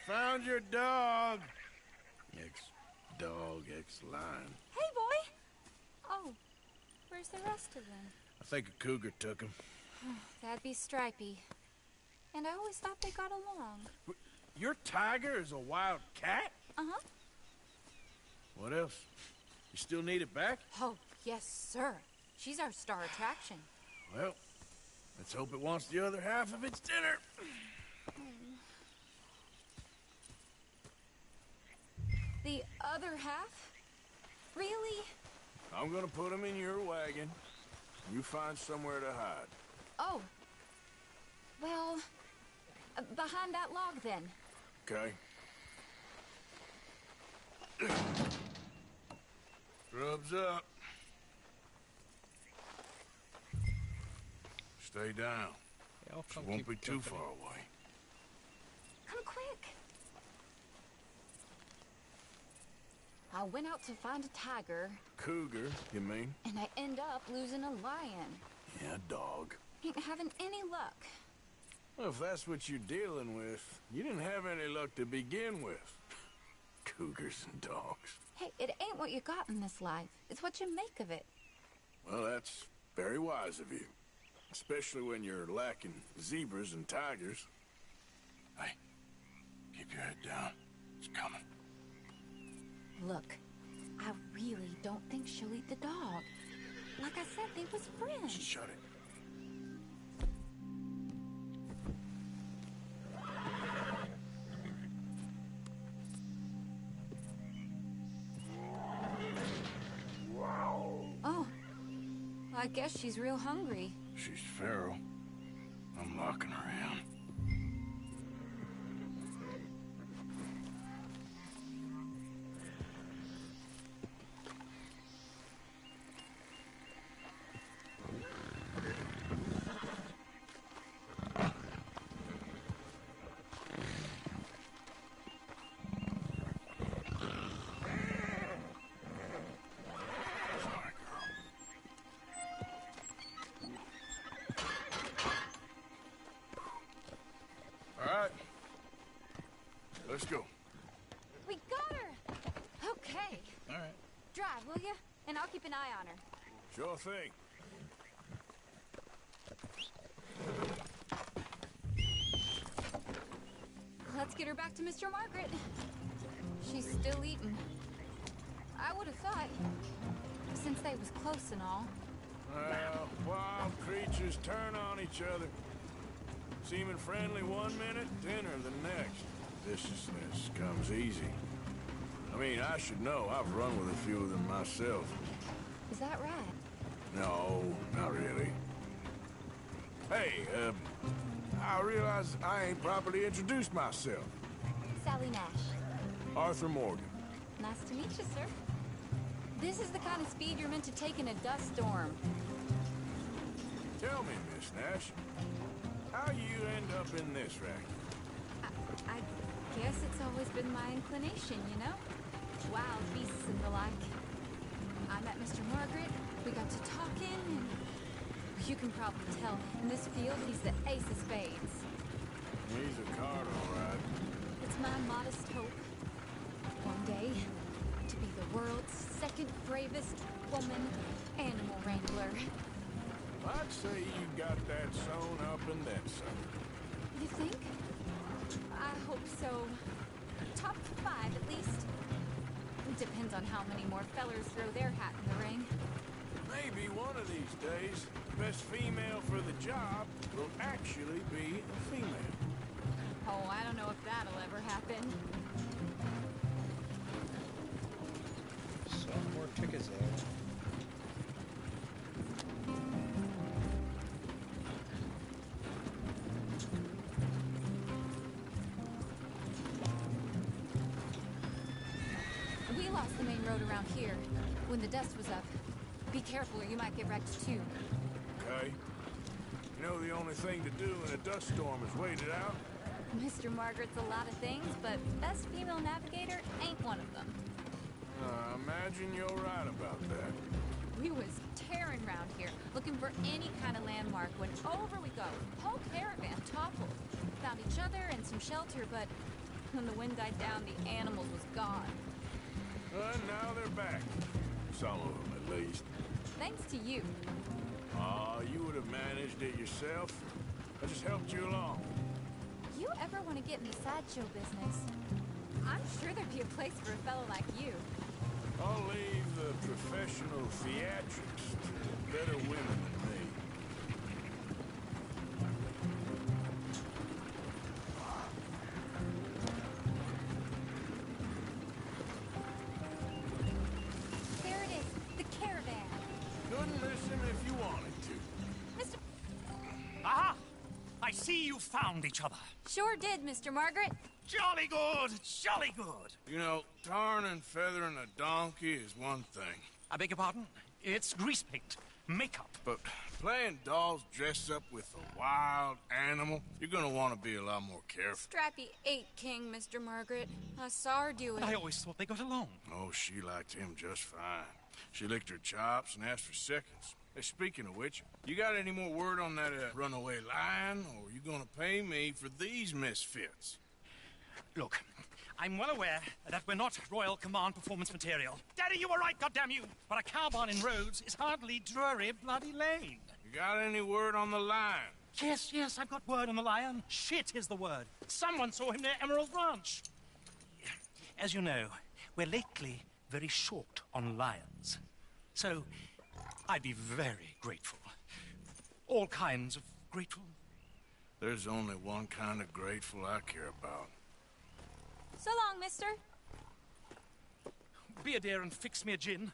Found your dog. Ex-dog, ex-lion. Hey, boy! Oh, where's the rest of them? I think a cougar took him. That'd be Stripey. And I always thought they got along. Your tiger is a wild cat? Uh-huh. What else? You still need it back? Oh, yes, sir. She's our star attraction. Well, let's hope it wants the other half of its dinner. The other half? Really? I'm gonna put him in your wagon. You find somewhere to hide. Oh. Well, behind that log, then. Okay. Rubs up. Stay down. She won't be too far away. Come quick. I went out to find a tiger. Cougar, you mean? And I end up losing a lion. Yeah, dog. Ain't having any luck. Well, if that's what you're dealing with, you didn't have any luck to begin with. Cougars and dogs. Hey, it ain't what you got in this life. It's what you make of it. Well, that's very wise of you. Especially when you're lacking zebras and tigers. Hey, keep your head down. It's coming. Look, I really friend. Shut it. Oh. I guess she's real hungry. She's feral. I'm locking her in. Let's go. We got her! Okay. All right. Drive, will you? And I'll keep an eye on her. Sure thing. Let's get her back to Mr. Margaret. She's still eating. I would have thought, since they was close and all. Well, wild creatures turn on each other. Seeming friendly one minute, dinner the next. Viciousness comes easy. I mean, I should know. I've run with a few of them myself. Is that right? No, not really. Hey, I realize I ain't properly introduced myself. Sally Nash. Arthur Morgan. Nice to meet you, sir. This is the kind of speed you're meant to take in a dust storm. Tell me, Miss Nash, how you end up in this racket? I guess it's always been my inclination, you know? Wild beasts and the like. I met Mr. Margaret, we got to talking, and you can probably tell, in this field, he's the ace of spades. He's a card, all right. It's my modest hope, one day, to be the world's second bravest woman animal wrangler. I'd say you got that sewn up and then some. You think? I hope so. Top 5, at least. Depends on how many more fellers throw their hat in the ring. Maybe one of these days, the best female for the job will actually be a female. Oh, I don't know if that'll ever happen. Some more tickets there. We lost the main road around here when the dust was up. Be careful or you might get wrecked too. Okay. You know the only thing to do in a dust storm is wait it out? Mr. Margaret's a lot of things, but best female navigator ain't one of them. I imagine you're right about that. We was tearing around here, looking for any kind of landmark when over we go. Whole caravan toppled. Found each other and some shelter, but when the wind died down, the animals was gone. Now they're back. Some of them, at least. Thanks to you. You would have managed it yourself. I just helped you along. You ever want to get in the sideshow business? I'm sure there'd be a place for a fellow like you. I'll leave the professional theatrics to better women than me. There it is, the caravan. Couldn't listen if you wanted to. Mr. Aha! I see you found each other. Sure did, Mr. Margaret. Jolly good, jolly good. You know, tarring and feathering a donkey is one thing. I beg your pardon? It's grease paint, makeup. But playing dolls dressed up with a wild animal, you're gonna want to be a lot more careful. Strappy ate King, Mr. Margaret. I saw her do it. I always thought they got along. Oh, she liked him just fine. She licked her chops and asked for seconds. Hey, speaking of which, you got any more word on that runaway lion, or are you gonna pay me for these misfits? Look, I'm well aware that we're not Royal Command performance material. Daddy, you were right, goddamn you! But a cow barn in Rhodes is hardly Drury Bloody Lane. You got any word on the lion? Yes, I've got word on the lion. Shit is the word. Someone saw him near Emerald Ranch. As you know, we're lately very short on lions. So, I'd be very grateful all kinds of grateful. There's only one kind of grateful I care about. So long, mister. Be a dear and fix me a gin.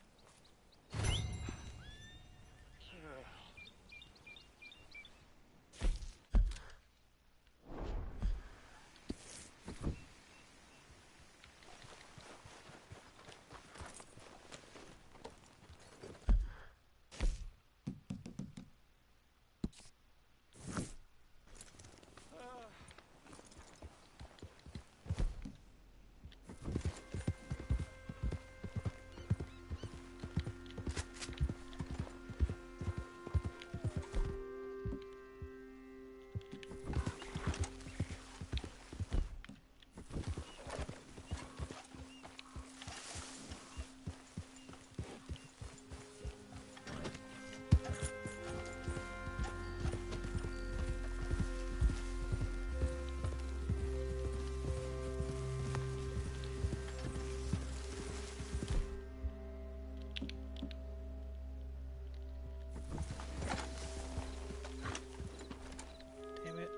Damn it.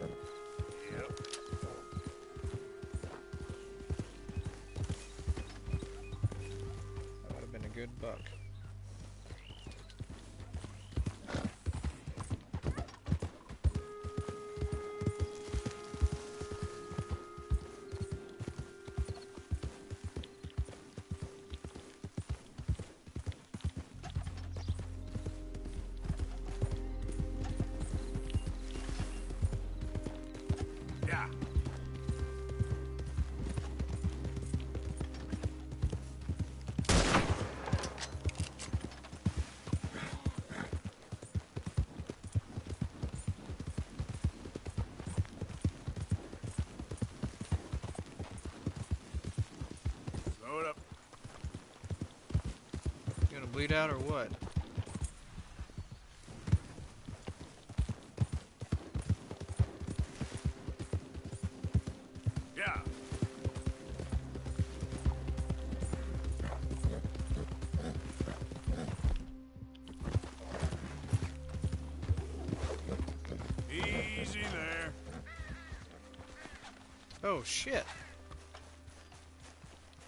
Yep. That would have been a good buck. Yeah. Slow it up. You gonna bleed out or what? Yeah. Easy there. Oh shit.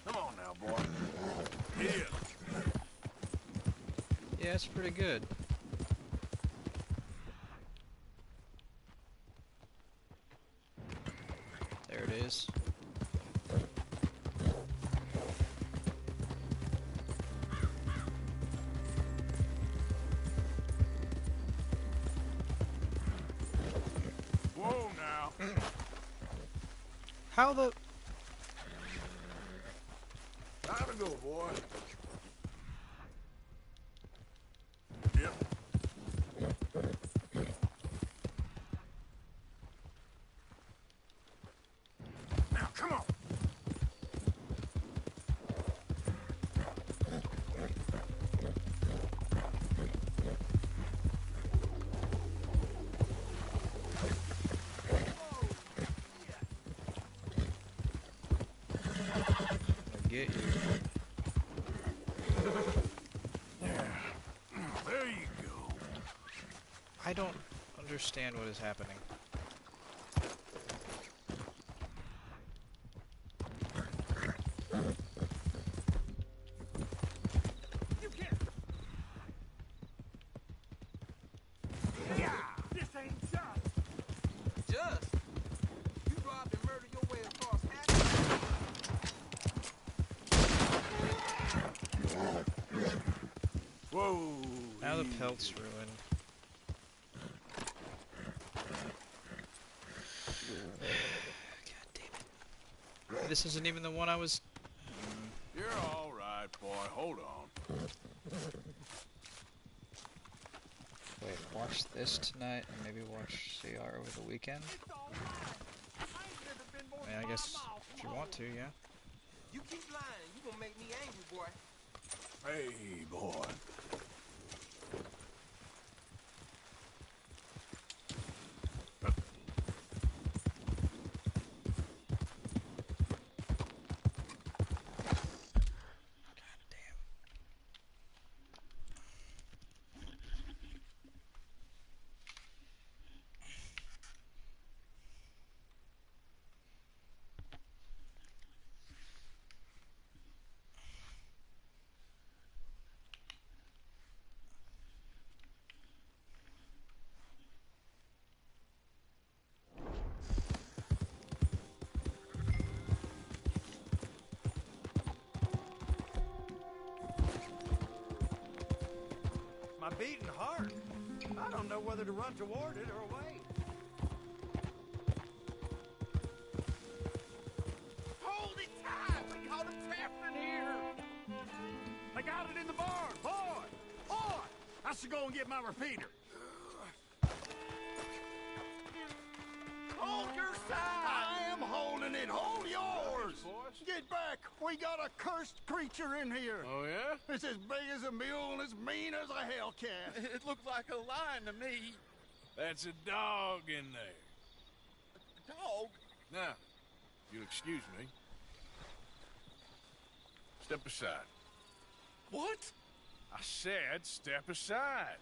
Come on now, boy. Here. Yeah, it's pretty good. There it is. Whoa now. How the... Time to go, boy. Yep. Now, come on. I get you. There you go. I don't understand what is happening. Yeah, this ain't just. Just? You robbed and murdered your way across Africa? Whoa. Now the pelt's ruined. God damn it. This isn't even the one I was... You're all right, boy. Hold on. Wait, watch this tonight and maybe watch CR over the weekend? I mean, I guess if you want to, yeah. You keep lying, you gonna make me angry, boy. Hey, boy. My beating heart. I don't know whether to run toward it or away. Hold it tight! We got him trapped in here! I got it in the barn! Boy! Boy! I should go and get my repeater. Hold your side! I am holding it! Hold yours! Get back! We got a cursed creature in here! Oh, yeah? It's as big as a mule and as mean as a hellcat. It looked like a lion to me. That's a dog in there. A dog? Now, you'll excuse me. Step aside. What? I said step aside.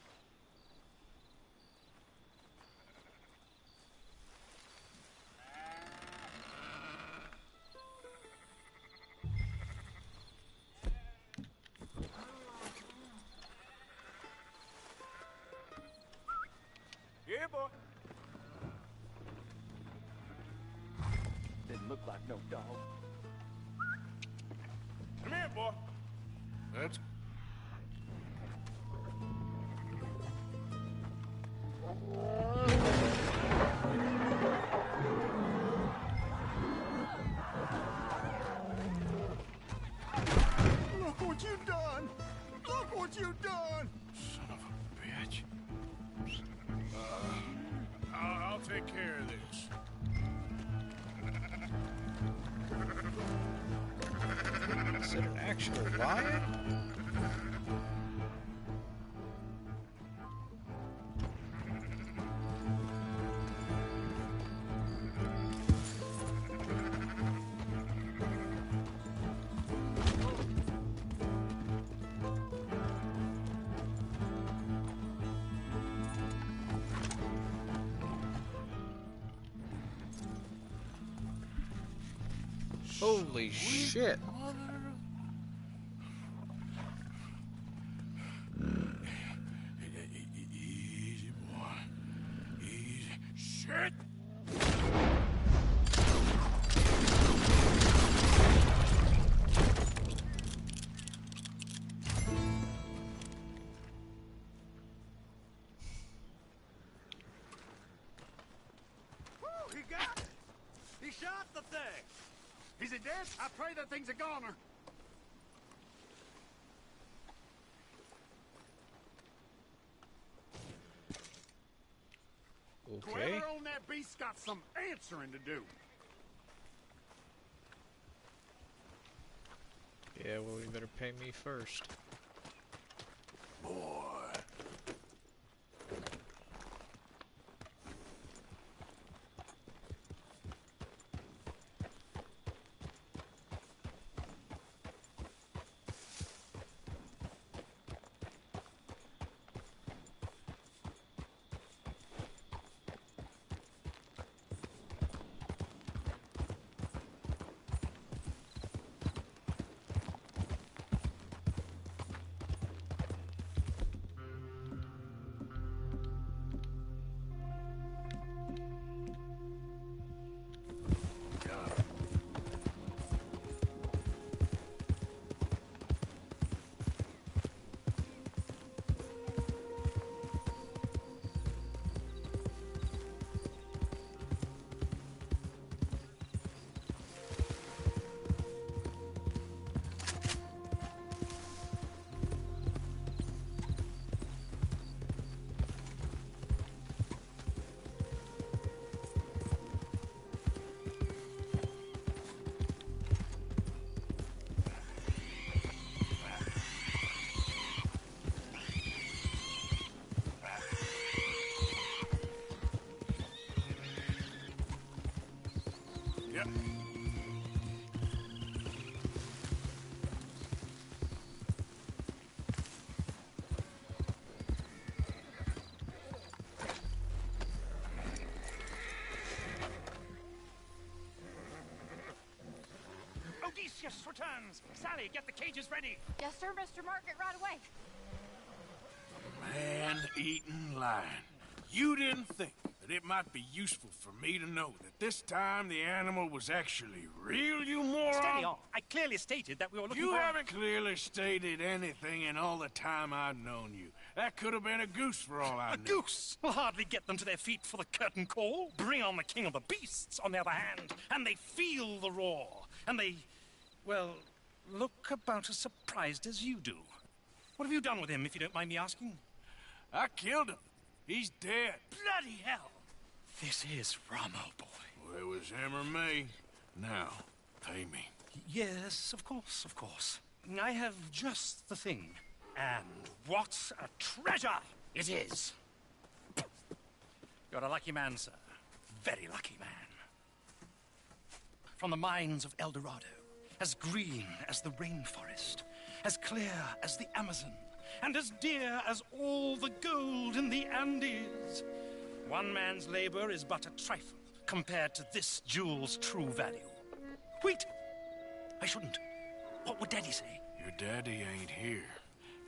Yeah, boy. Didn't look like no dog. Come here, boy. That's... Look what you've done! Look what you've done! Son of a bitch. I'll take care of this. Is it an actual lion? Holy shit. Easy, boy. Easy. Shit! He got it! He shot the thing! Is it dead? I pray that thing's a goner. Okay. Whoever owned that beast's got some answering to do. Yeah, well, you better pay me first. Boy. Yep. Odysseus returns! Sally, get the cages ready! Yes, sir, Mr. Margaret, right away. Man-eating lion. You didn't think that it might be useful for me to know that this time the animal was actually real, you moron? Steady on. I clearly stated that we were looking You for... haven't clearly stated anything in all the time I've known you. That could have been a goose for all I A knew. goose will hardly get them to their feet for the curtain call. Bring on the king of the beasts, on the other hand, and they feel the roar. And they, well, look about as surprised as you do. What have you done with him, if you don't mind me asking? I killed him. He's dead. Bloody hell! This is Ramo, boy. Well, it was him or me. Now, pay me. Yes, of course, of course. I have just the thing. And what a treasure it is! You're a lucky man, sir. Very lucky man. From the mines of El Dorado, as green as the rainforest, as clear as the Amazon, and as dear as all the gold in the Andes. One man's labor is but a trifle compared to this jewel's true value. Wait! I shouldn't. What would Daddy say? Your daddy ain't here,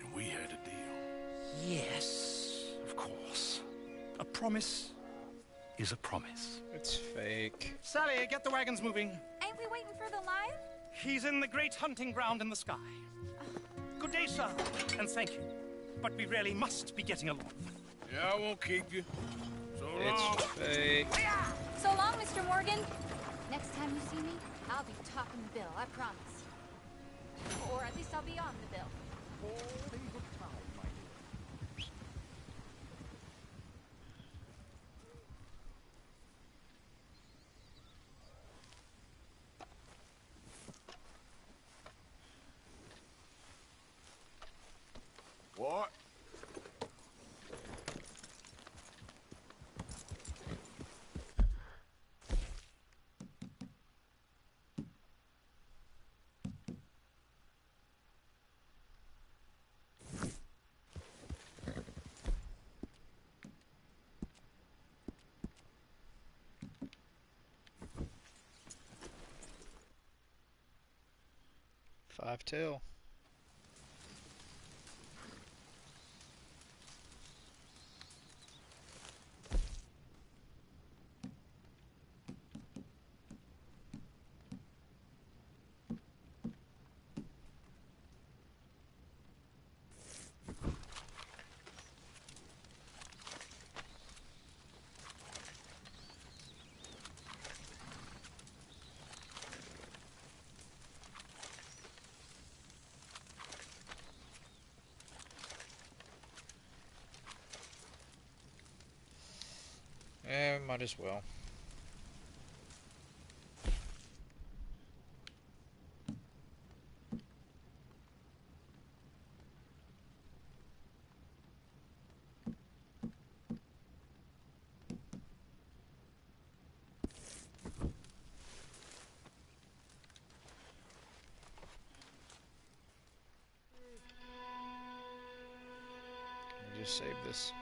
and we had a deal. Yes, of course. A promise is a promise. It's fake. Sally, get the wagons moving. Ain't we waiting for the lion? He's in the great hunting ground in the sky. Good day, sir, and thank you. But we really must be getting along. Yeah, I won't keep you. So long. It's fake. So long, Mr. Morgan. Next time you see me, I'll be topping the bill, I promise. Or at least I'll be on the bill. What? Five till. Yeah, might as well. Just save this.